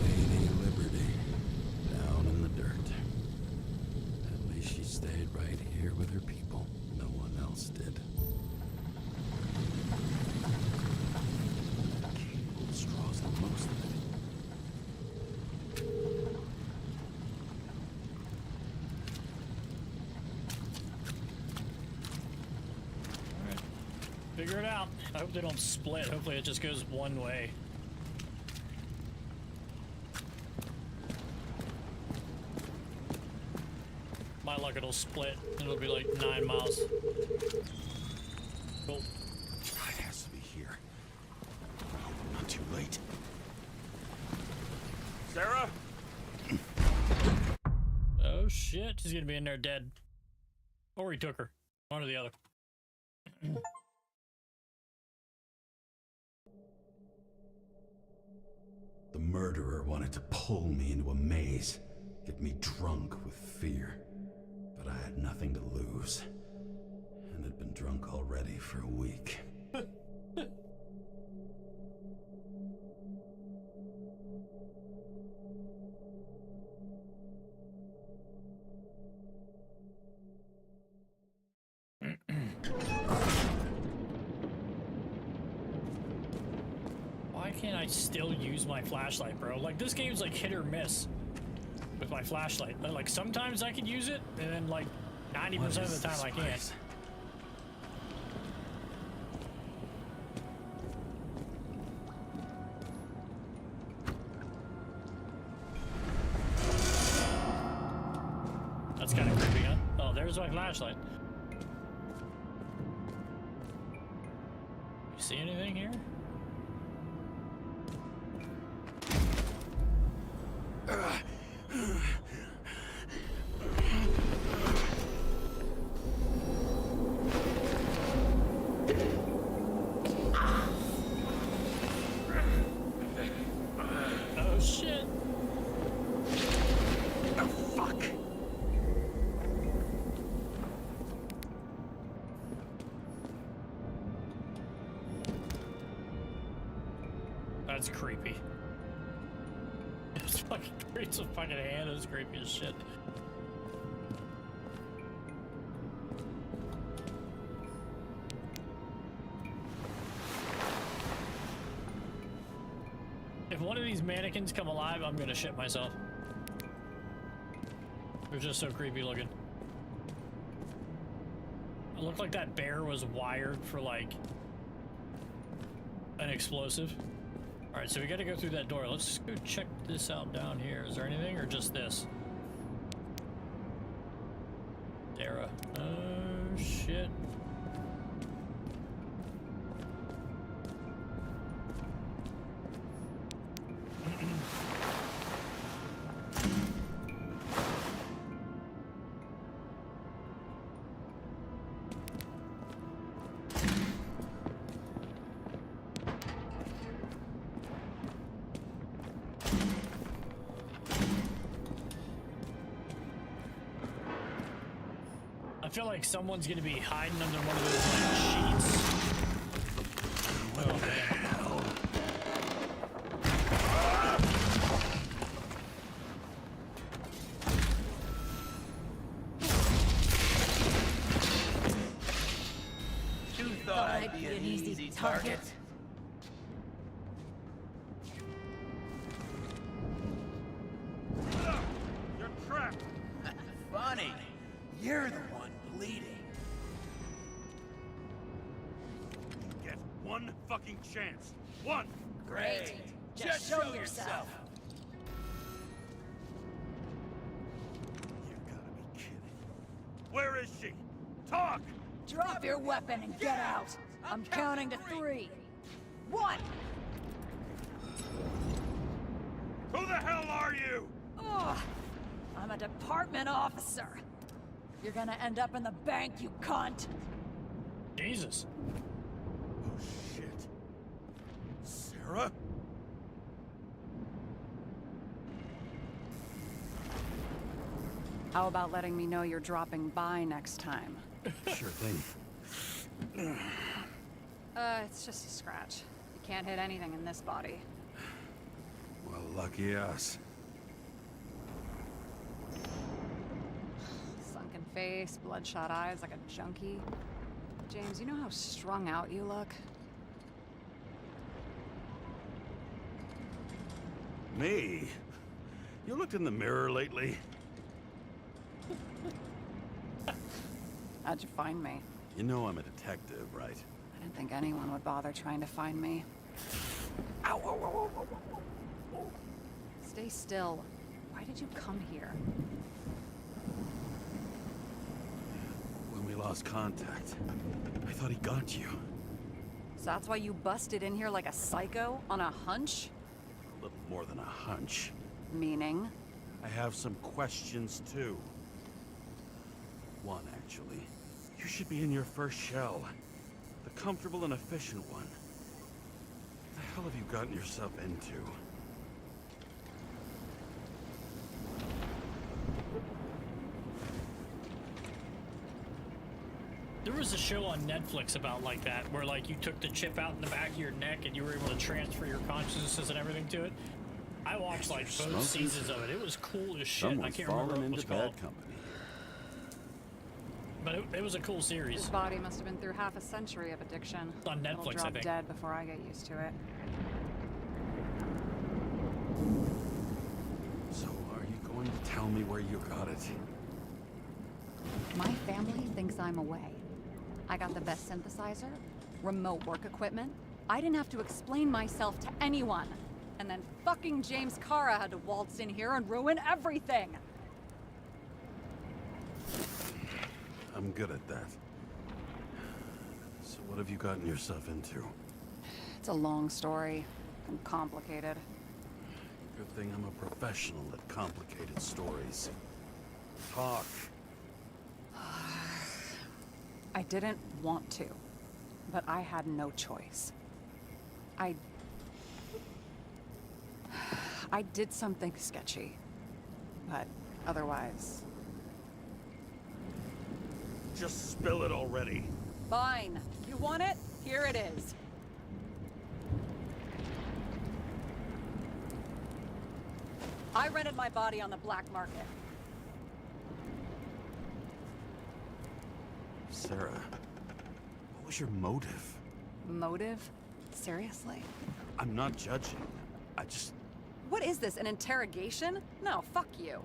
Lady Liberty, down in the dirt. At least she stayed right here with her people. No one else did. Cable straws the most of it. Alright. Figure it out. I hope they don't split. Hopefully it just goes one way. My luck, it'll split. It'll be like 9 miles. Cool. It has to be here. I hope I'm not too late. Sarah? Oh shit, she's gonna be in there dead. Or he took her. One or the other. The murderer wanted to pull me into a maze, get me drunk with fear. But I had nothing to lose, and had been drunk already for a week. Why can't I still use my flashlight, bro? Like, this game's like hit or miss with my flashlight. Like, sometimes I can use it, and then like 90% of the time I can't. That's kind of creepy, huh? Oh, there's my flashlight. You see anything here? That's creepy. It's fucking creepy. It's a fucking hand. It's creepy as shit. If one of these mannequins come alive, I'm gonna shit myself. They're just so creepy looking. It looked like that bear was wired for like an explosive. All right, so we got to go through that door. Let's go check this out down here. Is there anything or just this? Sarah. Oh shit. I feel like someone's gonna be hiding under one of those like, sheets. Oh man. You thought I'd be an easy target? You're trapped! Funny. You're the one bleeding. You get one fucking chance. One! Great. Just show yourself. You gotta be kidding. Where is she? Talk! Drop your weapon and get out. I'm counting to 3. 1. Who the hell are you? Ugh. I'm a department officer. You're gonna end up in the bank, you cunt. Jesus. Oh shit. Sarah? How about letting me know you're dropping by next time? Sure thing. It's just a scratch. You can't hit anything in this body. Well, lucky us. Sunken face, bloodshot eyes like a junkie. James, you know how strung out you look? Me? You looked in the mirror lately? How'd you find me? You know I'm a detective, right? I didn't think anyone would bother trying to find me. Ow, ow, ow, ow, ow, ow. Stay still. Why did you come here? When we lost contact, I thought he got you. So that's why you busted in here like a psycho on a hunch? A little more than a hunch. Meaning? I have some questions, too. One, actually. You should be in your first shell. The comfortable and efficient one. What the hell have you gotten yourself into? There was a show on Netflix about like that, where like you took the chip out in the back of your neck and you were able to transfer your consciousness and everything to it. I watched like both Smoking? seasons of it. It was cool as shit. I Someone's can't remember fallen what it was into called, bad company. but it was a cool series. His body must have been through half a century of addiction. It's on It'll Netflix, I drop think. dead before I get used to it. So, are you going to tell me where you got it? My family thinks I'm away. I got the best synthesizer, remote work equipment. I didn't have to explain myself to anyone. And then fucking James Kara had to waltz in here and ruin everything. I'm good at that. So what have you gotten yourself into? It's a long story and complicated. Good thing I'm a professional at complicated stories. Talk. I didn't want to, but I had no choice. I did something sketchy, but otherwise... Just spill it already. Fine. You want it? Here it is. I rented my body on the black market. Sarah, what was your motive? Motive? Seriously? I'm not judging. I just... What is this, an interrogation? No, fuck you.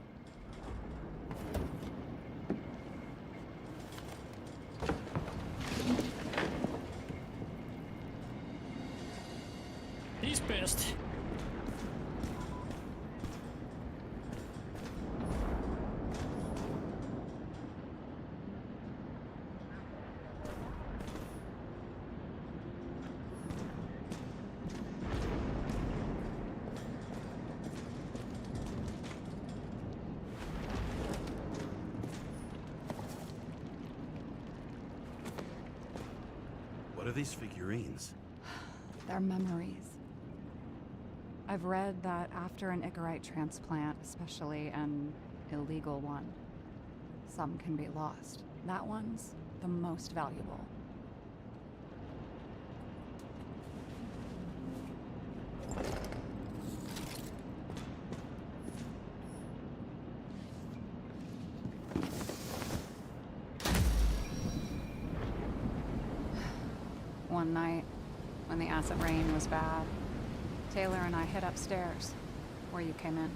He's pissed. What are these figurines? They're memories. I've read that after an Icarite transplant, especially an illegal one, some can be lost. That one's the most valuable. One night, when the acid rain was bad, Taylor and I hid upstairs, where you came in.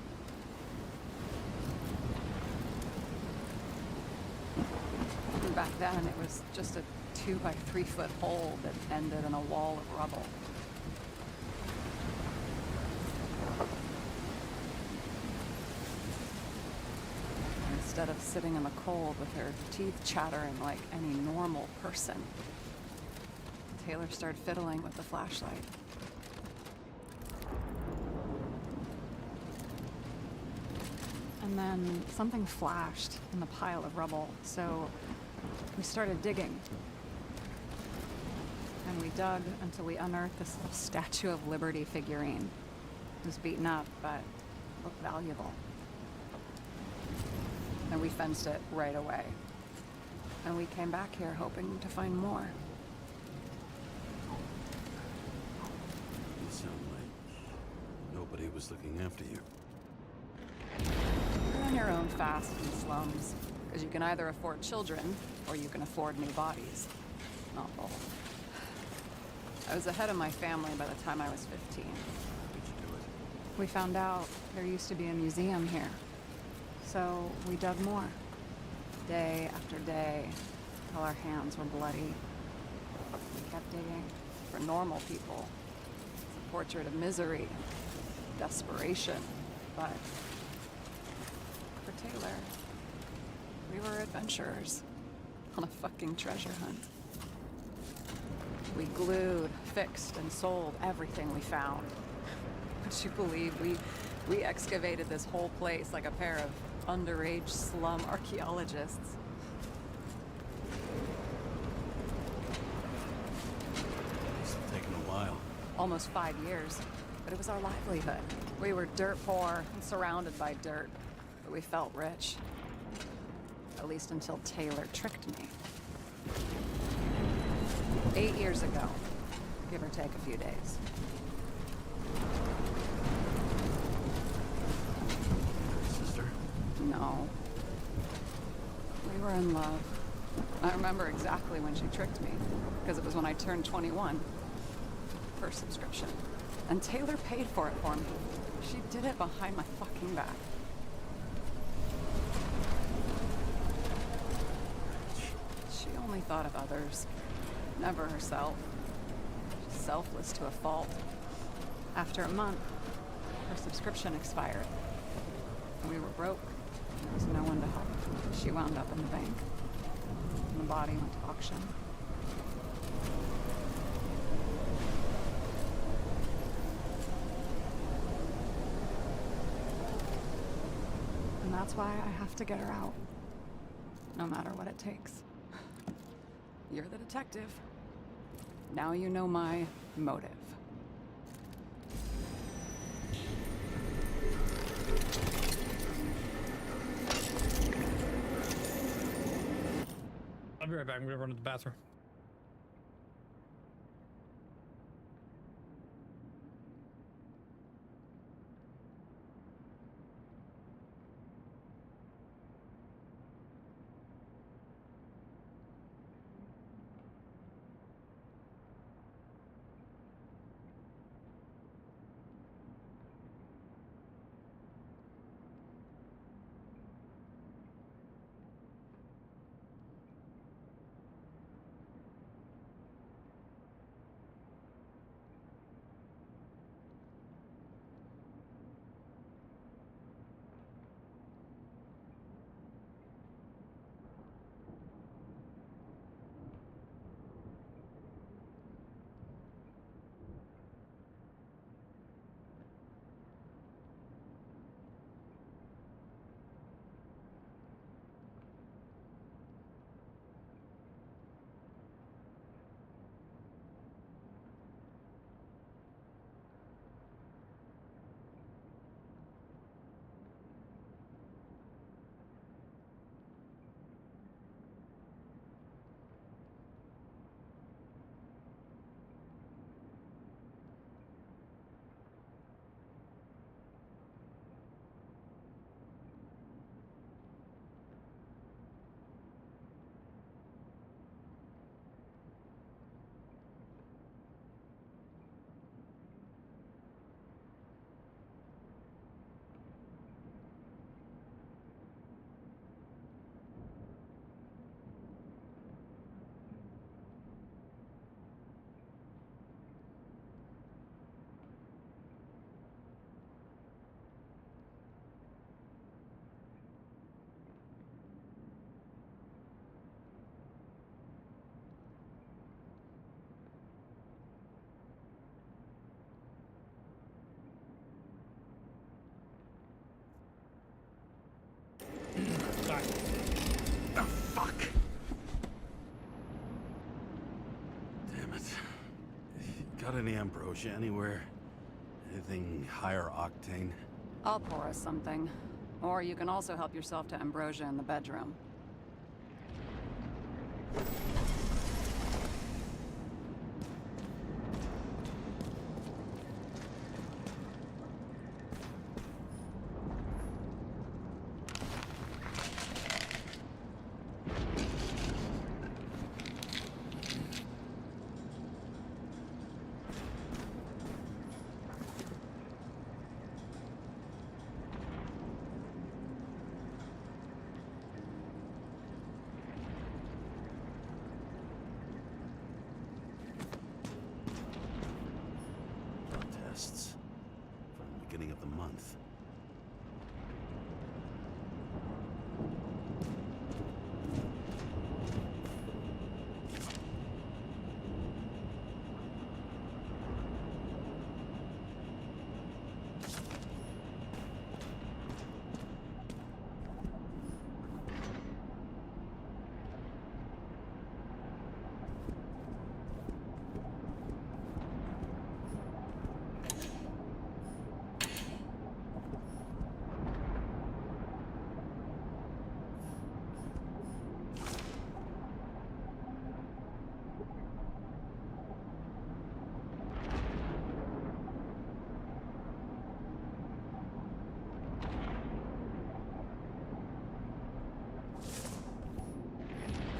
And back then, it was just a 2 by 3 foot hole that ended in a wall of rubble. Instead of sitting in the cold with her teeth chattering like any normal person, Taylor started fiddling with the flashlight. And then something flashed in the pile of rubble, so we started digging. And we dug until we unearthed this little Statue of Liberty figurine. It was beaten up, but looked valuable. And we fenced it right away. And we came back here hoping to find more. You sound like nobody was looking after you. You're on your own fast in the slums, because you can either afford children, or you can afford new bodies. Not both. I was ahead of my family by the time I was 15. How did you do it? We found out there used to be a museum here. So we dug more. Day after day, till our hands were bloody. We kept digging for normal people. It's a portrait of misery, desperation, but for Taylor, we were adventurers on a fucking treasure hunt. We glued, fixed, and sold everything we found. Would you believe we excavated this whole place like a pair of underage slum archaeologists? It's taken a while. Almost 5 years, but it was our livelihood. We were dirt poor and surrounded by dirt, but we felt rich. At least until Taylor tricked me. 8 years ago, give or take a few days. Sister? No. We were in love. I remember exactly when she tricked me, because it was when I turned 21. First subscription. And Taylor paid for it for me. She did it behind my fucking back. She only thought of others, never herself. She's selfless to a fault. After a month, her subscription expired. We were broke. There was no one to help. She wound up in the bank. And the body went to auction. And that's why I have to get her out. No matter what it takes. You're the detective. Now you know my motive. I'll be right back. I'm gonna run to the bathroom. Oh, fuck! Damn it. Got any ambrosia anywhere? Anything higher octane? I'll pour us something. Or you can also help yourself to ambrosia in the bedroom. Tests from the beginning of the month.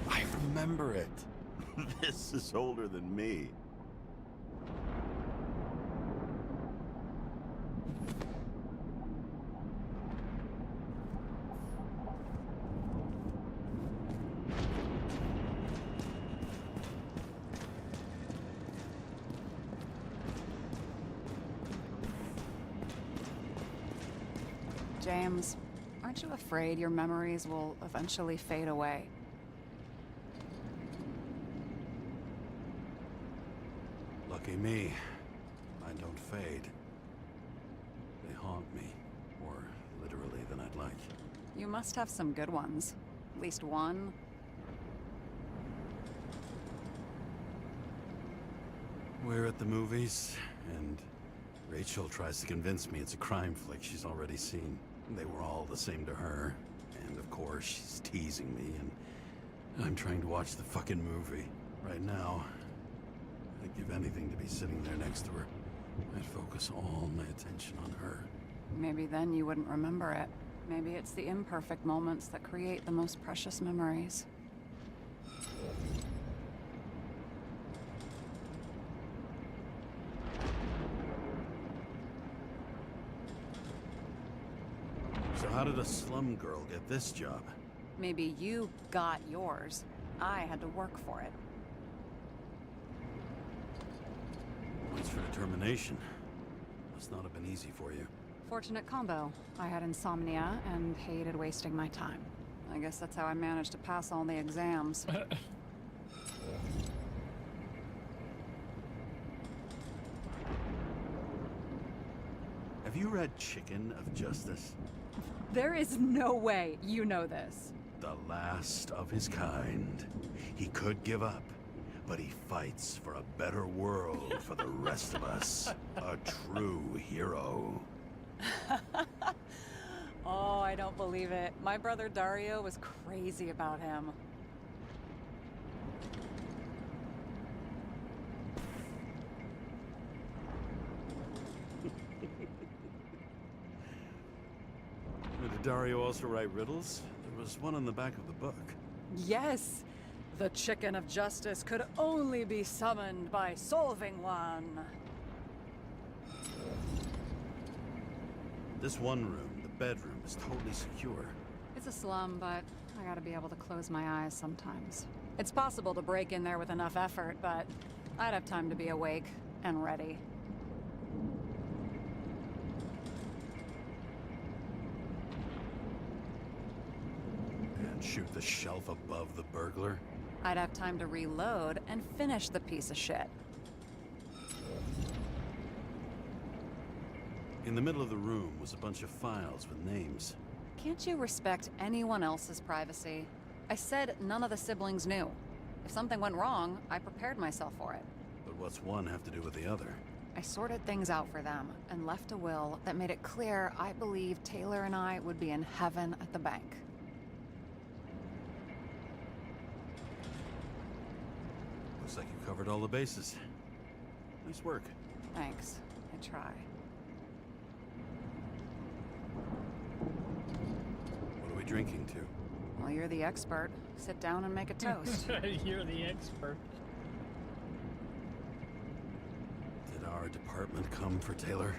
I remember it. This is older than me. James, aren't you afraid your memories will eventually fade away? Lucky me. Mine don't fade. They haunt me. More literally than I'd like. You must have some good ones. At least one. We're at the movies, and Rachel tries to convince me it's a crime flick she's already seen. They were all the same to her. And of course, she's teasing me, and I'm trying to watch the fucking movie. Right now, I'd give anything to be sitting there next to her. I'd focus all my attention on her. Maybe then you wouldn't remember it. Maybe it's the imperfect moments that create the most precious memories. So how did a slum girl get this job? Maybe you got yours. I had to work for it. Points for determination. Must not have been easy for you. Fortunate combo. I had insomnia and hated wasting my time. I guess that's how I managed to pass all the exams. Have you read Chicken of Justice? There is no way you know this. The last of his kind. He could give up, but he fights for a better world for the rest of us. A true hero. Oh, I don't believe it. My brother Dario was crazy about him. Did Dario also write riddles? There was one on the back of the book. Yes! The Chicken of Justice could only be summoned by solving one. This one room, the bedroom, is totally secure. It's a slum, but I gotta be able to close my eyes sometimes. It's possible to break in there with enough effort, but I'd have time to be awake and ready. And shoot the shelf above the burglar? I'd have time to reload and finish the piece of shit. In the middle of the room was a bunch of files with names. Can't you respect anyone else's privacy? I said none of the siblings knew. If something went wrong, I prepared myself for it. But what's one have to do with the other? I sorted things out for them and left a will that made it clear I believed Taylor and I would be in heaven at the bank. Looks like you covered all the bases. Nice work. Thanks. I try. What are we drinking to? Well, you're the expert. Sit down and make a toast. You're the expert. Did our department come for Taylor?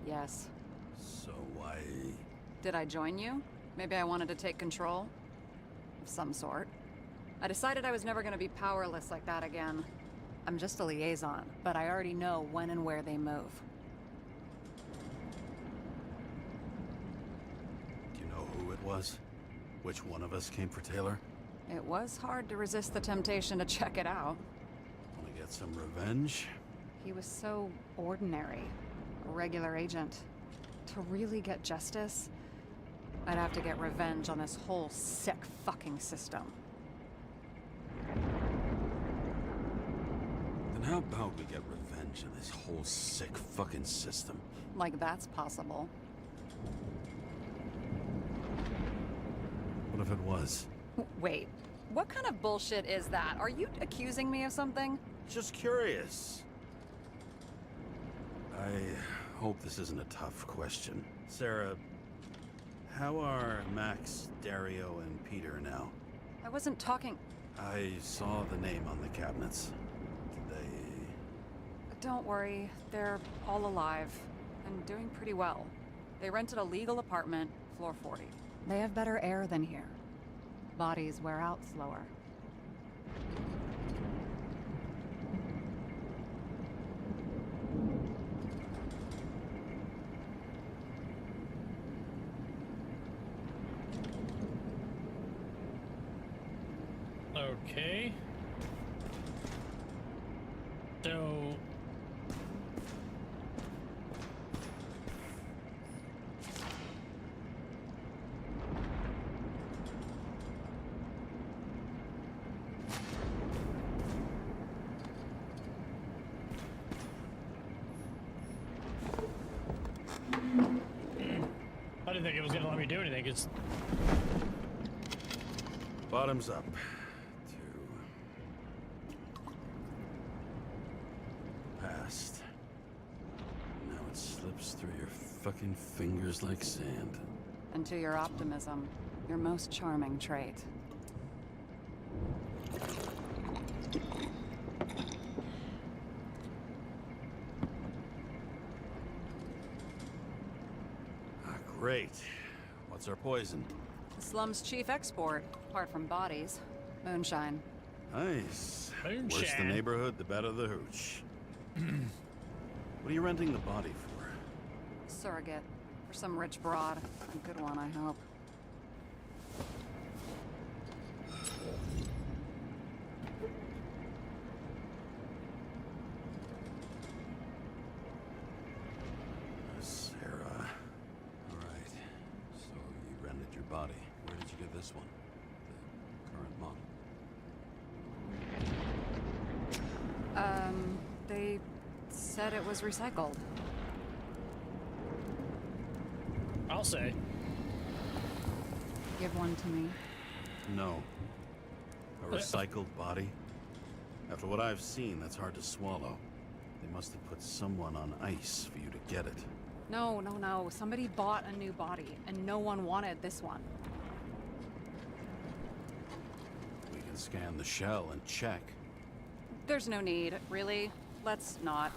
Yes. So why... Did I join you? Maybe I wanted to take control? Of some sort. I decided I was never going to be powerless like that again. I'm just a liaison, but I already know when and where they move. Do you know who it was? Which one of us came for Taylor? It was hard to resist the temptation to check it out. Want to get some revenge? He was so ordinary. A regular agent. To really get justice, I'd have to get revenge on this whole sick fucking system. Then how about we get revenge on this whole sick fucking system? Like that's possible. What if it was? Wait, what kind of bullshit is that? Are you accusing me of something? Just curious. I hope this isn't a tough question. Sarah, how are Max, Dario, and Peter now? I wasn't talking... I saw the name on the cabinets. Did they... Don't worry, they're all alive and doing pretty well. They rented a legal apartment, floor 40. They have better air than here. Bodies wear out slower. Okay. So... I didn't think it was gonna let me do anything. It's Bottoms up. Past. Now it slips through your fucking fingers like sand. And to your optimism, your most charming trait. Ah, great. What's our poison? The slum's chief export, apart from bodies. Moonshine. Nice. Worse the Moonshine. neighborhood, the better the hooch. What are you renting the body for? Surrogate. For some rich broad. A good one, I hope. Sarah. All right. So you rented your body. Where did you get this one? The current model. They said it was recycled. I'll say. Give one to me. No. A recycled body? After what I've seen, that's hard to swallow. They must have put someone on ice for you to get it. No. Somebody bought a new body, and no one wanted this one. We can scan the shell and check. There's no need, really. Let's not.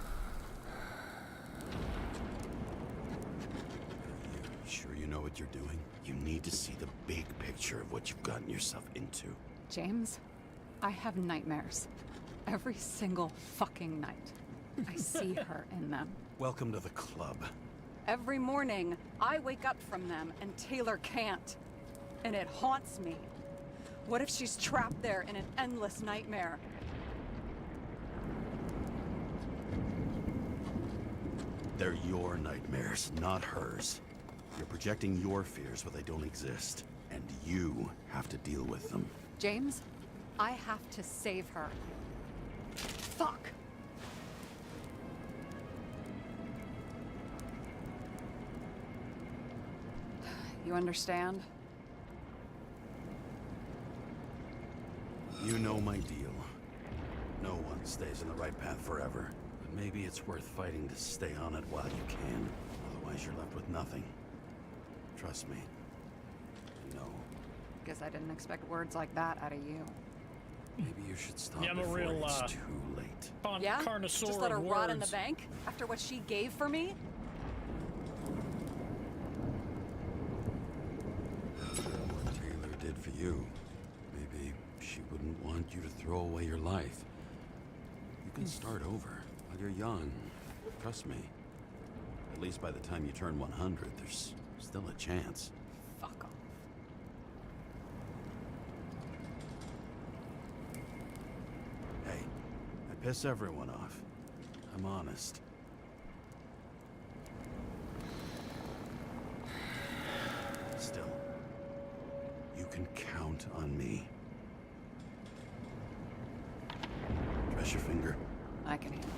You sure you know what you're doing? You need to see the big picture of what you've gotten yourself into. James, I have nightmares. Every single fucking night. I see her in them. Welcome to the club. Every morning, I wake up from them and Taylor can't. And it haunts me. What if she's trapped there in an endless nightmare? They're your nightmares, not hers. You're projecting your fears, but they don't exist. And you have to deal with them. James, I have to save her. Fuck! You understand? You know my deal. No one stays in the right path forever. But maybe it's worth fighting to stay on it while you can. Otherwise, you're left with nothing. Trust me. I know. Guess I didn't expect words like that out of you. Maybe you should stop Yeah, I'm a before real, it's too late. Yeah? Carnosaur Just let her of rot in the words. bank after what she gave for me? What Taylor did for you. Maybe she wouldn't want you to throw away your life. You can start over while you're young. Trust me. At least by the time you turn 100, there's still a chance. Fuck off. Hey, I piss everyone off. I'm honest. Still, you can count on me. Press your finger. I can handle it.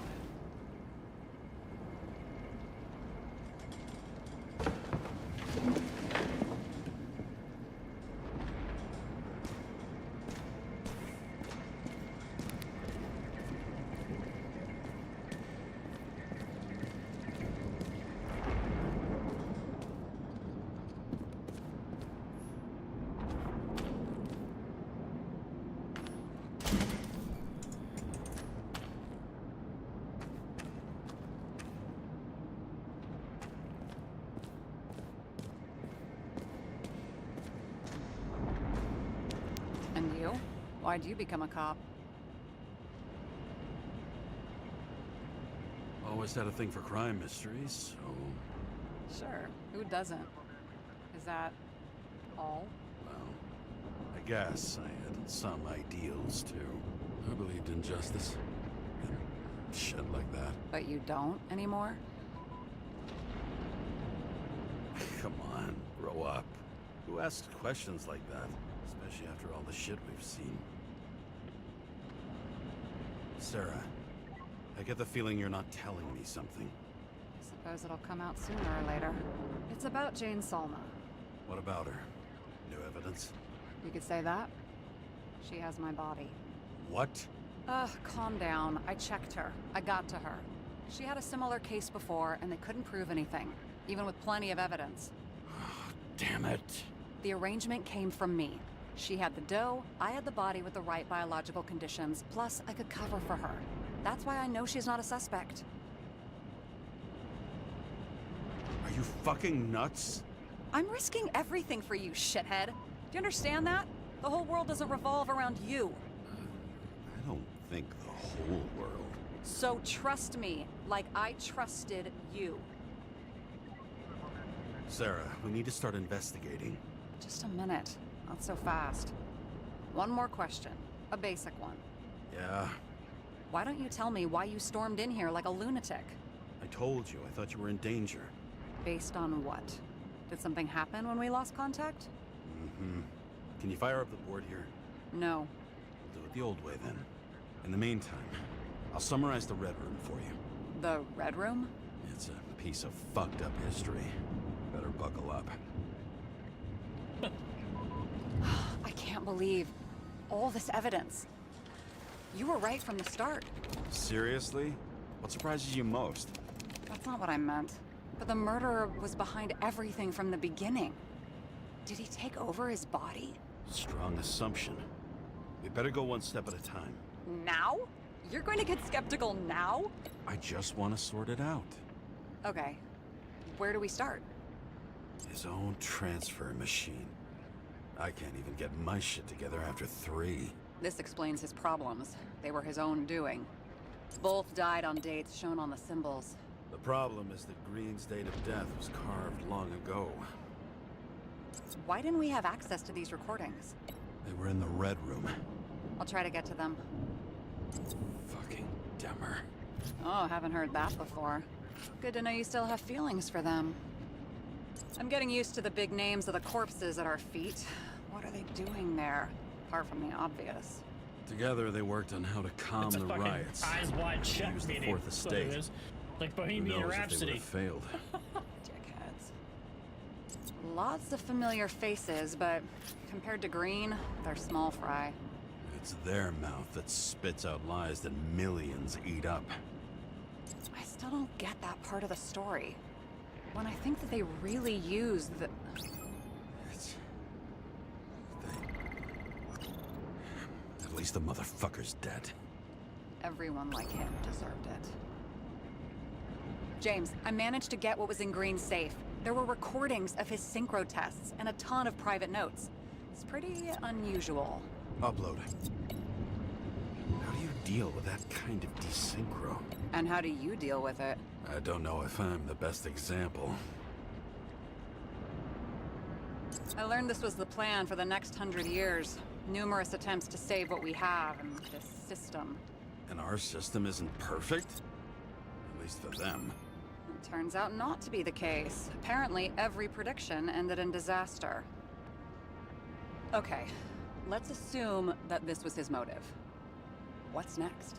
And you? Why'd you become a cop? Always had a thing for crime mysteries, so... Sure. Who doesn't? Is that all? Well, I guess I had some ideals, too. I believed in justice. And shit like that. But you don't anymore? Come on, grow up. Who asks questions like that? Especially after all the shit we've seen. Sarah, I get the feeling you're not telling me something. Suppose it'll come out sooner or later. It's about Jane Salma. What about her? New evidence? You could say that. She has my body. What? Calm down. I checked her. I got to her. She had a similar case before, and they couldn't prove anything, even with plenty of evidence. Damn it. The arrangement came from me. She had the dough, I had the body with the right biological conditions, plus I could cover for her. That's why I know she's not a suspect. Are you fucking nuts? I'm risking everything for you, shithead. Do you understand that? The whole world doesn't revolve around you. I don't think the whole world. So trust me, like I trusted you. Sarah, we need to start investigating. Just a minute. Not so fast. One more question. A basic one. Yeah, Why don't you tell me why you stormed in here like a lunatic? I told you. I thought you were in danger. Based on what? Did something happen when we lost contact? Mm-hmm. Can you fire up the board here? No. We'll do it the old way then. In the meantime, I'll summarize the Red Room for you. The Red Room? It's a piece of fucked up history. Better buckle up. I can't believe all this evidence. You were right from the start. Seriously? What surprises you most? That's not what I meant. But the murderer was behind everything from the beginning. Did he take over his body? Strong assumption. We better go one step at a time. Now? You're going to get skeptical now? I just want to sort it out. Okay. Where do we start? His own transfer machine. I can't even get my shit together after 3. This explains his problems. They were his own doing. Both died on dates shown on the symbols. The problem is that Green's date of death was carved long ago. Why didn't we have access to these recordings? They were in the Red Room. I'll try to get to them. Fucking dumber. Oh, haven't heard that before. Good to know you still have feelings for them. I'm getting used to the big names of the corpses at our feet. What are they doing there? Apart from the obvious. Together, they worked on how to calm It's a the fucking riots. eyes wide shut Use the meeting. Fourth That's what it Estate. is. Like Who Bohemian knows if they would Rhapsody. have failed? Dickheads. Lots of familiar faces, but compared to Green, they're small fry. It's their mouth that spits out lies that millions eat up. I still don't get that part of the story. When I think that they really used the... It's... At least the motherfucker's dead. Everyone like him deserved it. James, I managed to get what was in Green's safe. There were recordings of his synchro tests and a ton of private notes. It's pretty unusual. Upload. How do you deal with that kind of desynchro? And how do you deal with it? I don't know if I'm the best example. I learned this was the plan for the next 100 years. Numerous attempts to save what we have in this system. And our system isn't perfect? At least for them. It turns out not to be the case. Apparently, every prediction ended in disaster. Okay, let's assume that this was his motive. What's next?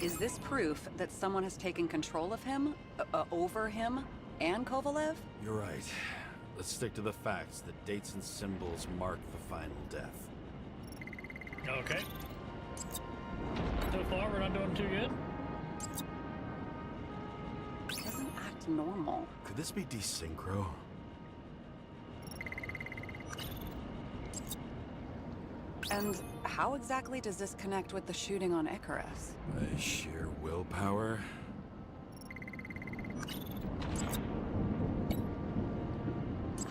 Is this proof that someone has taken control of him, over him, and Kovalev? You're right. Let's stick to the facts. The dates and symbols mark the final death. Okay. So far, we're not doing too good. He doesn't act normal. Could this be desynchro? And how exactly does this connect with the shooting on Icarus? By sheer willpower?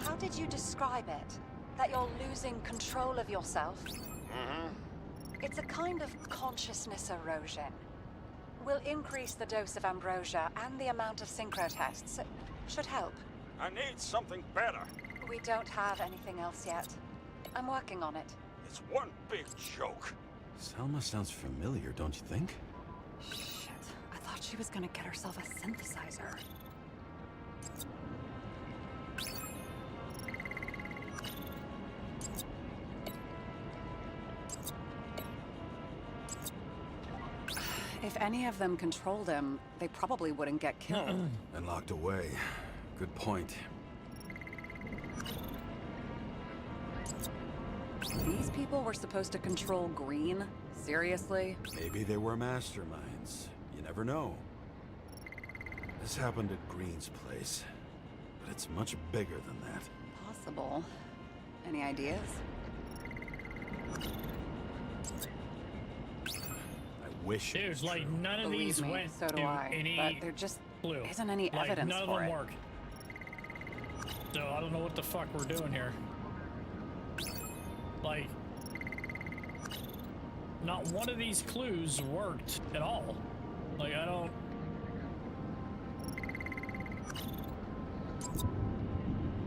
How did you describe it? That you're losing control of yourself? Mm-hmm. It's a kind of consciousness erosion. We'll increase the dose of ambrosia and the amount of synchro tests. It should help. I need something better. We don't have anything else yet. I'm working on it. It's one big joke. Selma sounds familiar, don't you think? Shit, I thought she was gonna get herself a synthesizer. If any of them controlled him, they probably wouldn't get killed. And locked away. Good point. These people were supposed to control Green? Seriously? Maybe they were masterminds. You never know. This happened at Green's place, but it's much bigger than that. Possible. Any ideas? I wish it was Dude, like, true. none of Believe these me, went so do to I. any But there just clue. isn't any Like, evidence none of for them it. work. So I don't know what the fuck we're doing here. Like, not one of these clues worked at all. Like, I don't...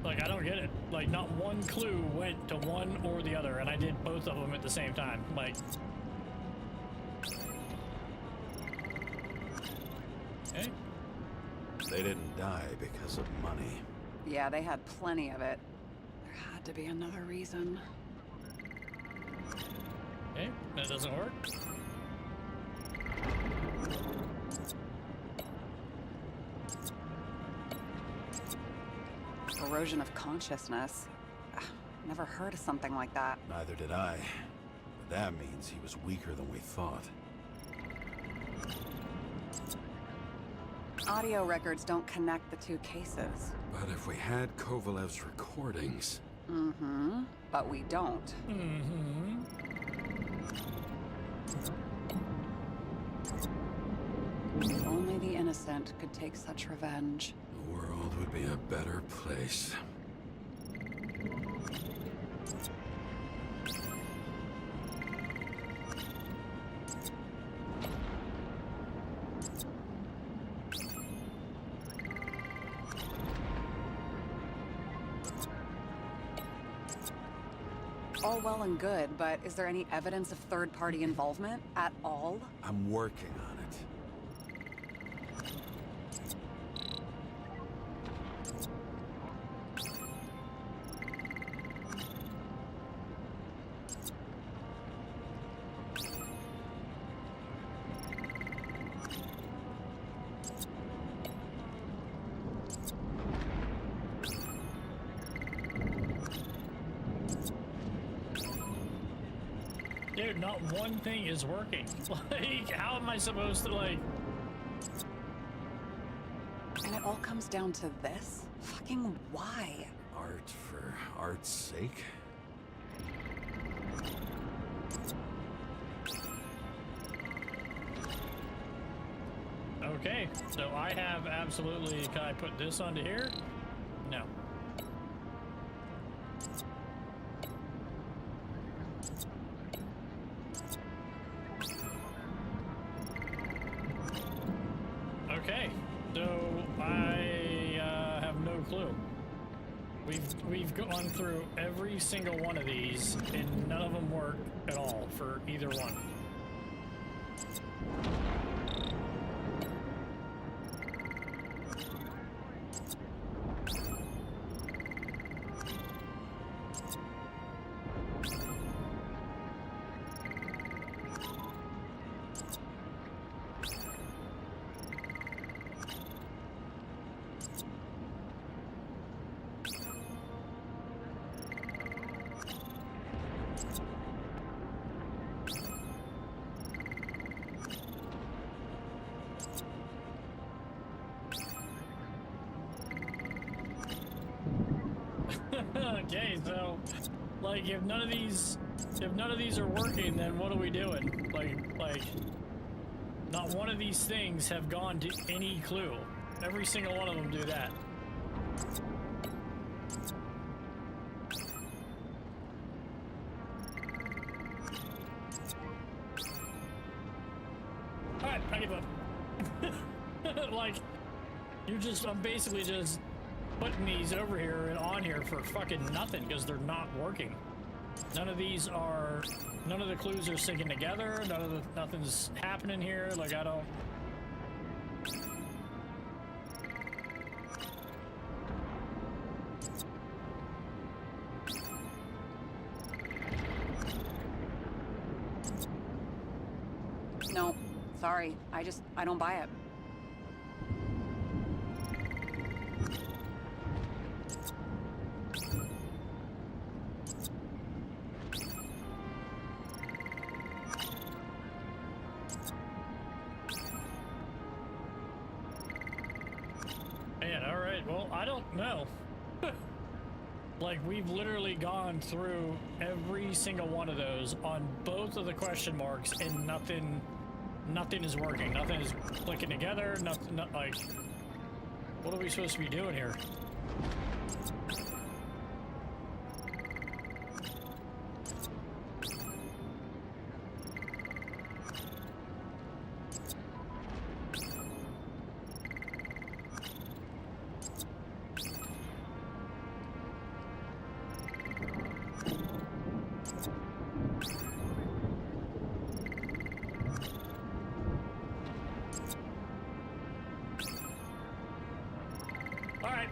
Like, I don't get it. Like, not one clue went to one or the other, and I did both of them at the same time. Like... Okay. They didn't die because of money. Yeah, they had plenty of it. There had to be another reason. Okay, that doesn't work. Erosion of consciousness. Never heard of something like that. Neither did I. But that means he was weaker than we thought. Audio records don't connect the two cases. But if we had Kovalev's recordings... Mm-hmm. But we don't. Mm-hmm. If only the innocent could take such revenge. The world would be a better place. All well and good, but is there any evidence of third-party involvement at all? I'm working on it. Dude, not one thing is working. Like, how am I supposed to, like... And it all comes down to this? Fucking why? Art for art's sake? Okay, so I have absolutely... Can I put this onto here? No. Okay, so I have no clue. We've gone through every single one of these, and none of them work at all for either one. Okay, so like if none of these are working, then what are we doing? Like not one of these things have gone to any clue. Every single one of them do that. Alright, I give up. Like I'm basically just putting these over here and on here for fucking nothing because they're not working. None of the clues are syncing together. Nothing's happening here. Like I don't. No, sorry. I don't buy it. Man, all right. Well, I don't know. Like, we've literally gone through every single one of those on both of the question marks, and nothing is working. Nothing is clicking together. Nothing, like, what are we supposed to be doing here?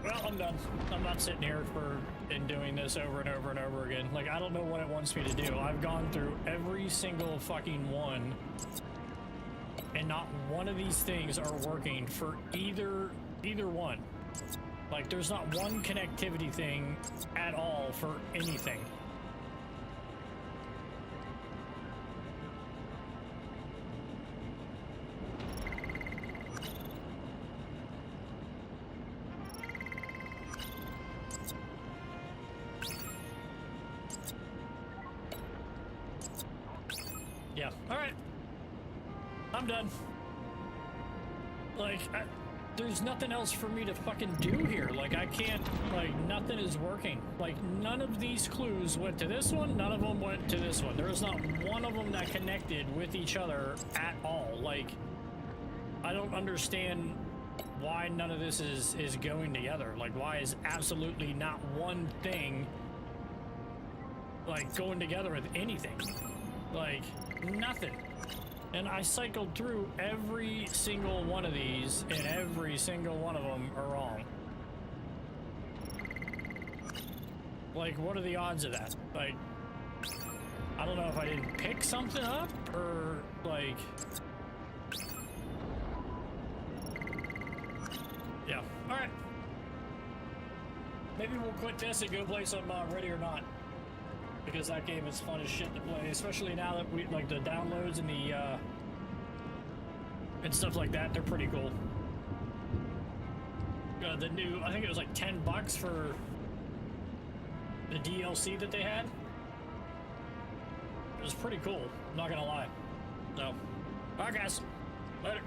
Well, I'm done. I'm not sitting here and doing this over and over and over again. Like, I don't know what it wants me to do. I've gone through every single fucking one, and not one of these things are working for either one. Like, there's not one connectivity thing at all for anything. Yeah, alright. I'm done. Like, there's nothing else for me to fucking do here. Like, I can't, like, nothing is working. Like, none of these clues went to this one, none of them went to this one. There is not one of them that connected with each other at all. Like, I don't understand why none of this is going together. Like, why is absolutely not one thing... like going together with anything. Like nothing. And I cycled through every single one of these, and every single one of them are wrong. Like, what are the odds of that? Like, I don't know if I didn't pick something up, or, like... Yeah, alright. Maybe we'll quit this and go play some Ready or Not. Because that game is fun as shit to play, especially now that we, like, the downloads and the, and stuff like that, they're pretty cool. The new, I think it was like $10 for the DLC that they had. It was pretty cool, I'm not gonna lie. So, alright guys, later.